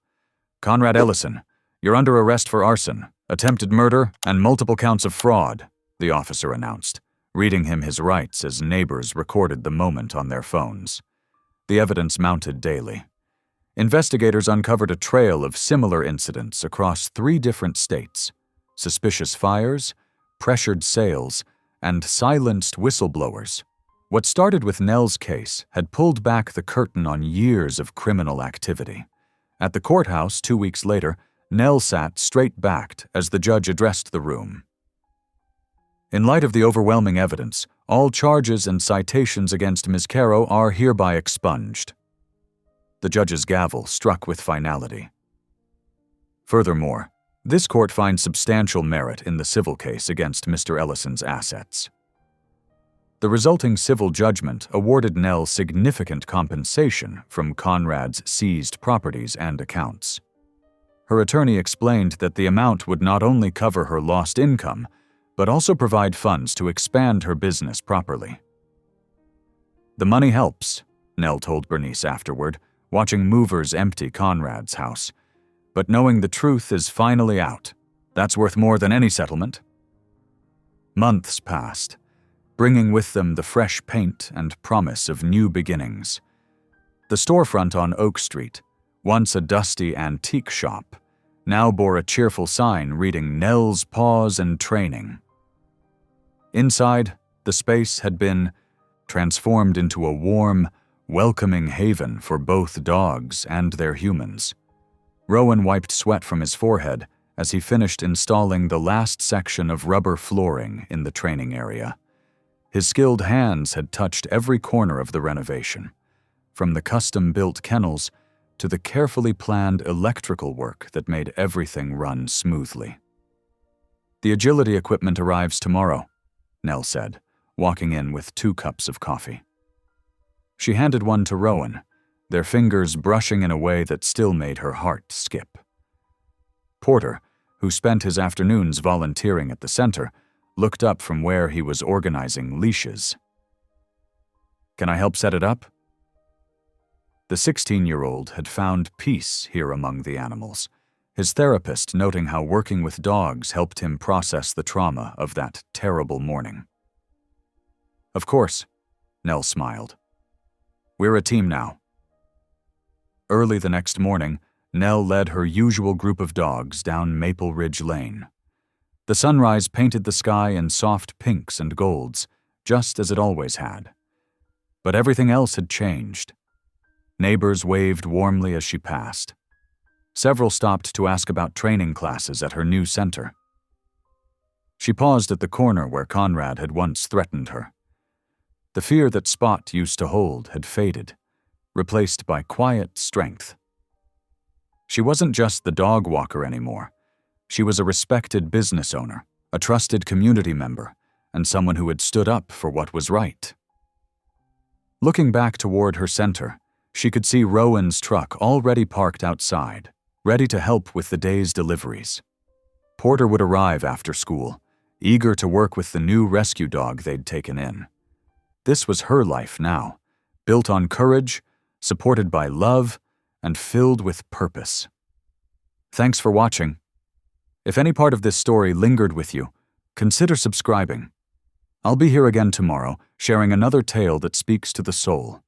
Conrad Ellison, you're under arrest for arson, attempted murder, and multiple counts of fraud, the officer announced, reading him his rights as neighbors recorded the moment on their phones. The evidence mounted daily. Investigators uncovered a trail of similar incidents across 3 different states: suspicious fires, pressured sales, and silenced whistleblowers. What started with Nell's case had pulled back the curtain on years of criminal activity. At the courthouse 2 weeks later, Nell sat straight-backed as the judge addressed the room. In light of the overwhelming evidence, all charges and citations against Ms. Caro are hereby expunged. The judge's gavel struck with finality. Furthermore, this court finds substantial merit in the civil case against Mr. Ellison's assets. The resulting civil judgment awarded Nell significant compensation from Conrad's seized properties and accounts. Her attorney explained that the amount would not only cover her lost income, but also provide funds to expand her business properly. The money helps, Nell told Bernice afterward, watching movers empty Conrad's house. But knowing the truth is finally out, that's worth more than any settlement. Months passed, bringing with them the fresh paint and promise of new beginnings. The storefront on Oak Street, once a dusty antique shop, now bore a cheerful sign reading Nell's Paws and Training. Inside, the space had been transformed into a warm, welcoming haven for both dogs and their humans. Rowan wiped sweat from his forehead as he finished installing the last section of rubber flooring in the training area. His skilled hands had touched every corner of the renovation, from the custom-built kennels to the carefully planned electrical work that made everything run smoothly. The agility equipment arrives tomorrow, Nell said, walking in with 2 cups of coffee. She handed one to Rowan, their fingers brushing in a way that still made her heart skip. Porter, who spent his afternoons volunteering at the center, looked up from where he was organizing leashes. Can I help set it up? The 16-year-old had found peace here among the animals, his therapist noting how working with dogs helped him process the trauma of that terrible morning. Of course, Nell smiled. We're a team now. Early the next morning, Nell led her usual group of dogs down Maple Ridge Lane. The sunrise painted the sky in soft pinks and golds, just as it always had. But everything else had changed. Neighbors waved warmly as she passed. Several stopped to ask about training classes at her new center. She paused at the corner where Conrad had once threatened her. The fear that Spot used to hold had faded, replaced by quiet strength. She wasn't just the dog walker anymore. She was a respected business owner, a trusted community member, and someone who had stood up for what was right. Looking back toward her center, she could see Rowan's truck already parked outside, ready to help with the day's deliveries. Porter would arrive after school, eager to work with the new rescue dog they'd taken in. This was her life now, built on courage, supported by love, and filled with purpose. Thanks for watching. If any part of this story lingered with you, consider subscribing. I'll be here again tomorrow, sharing another tale that speaks to the soul.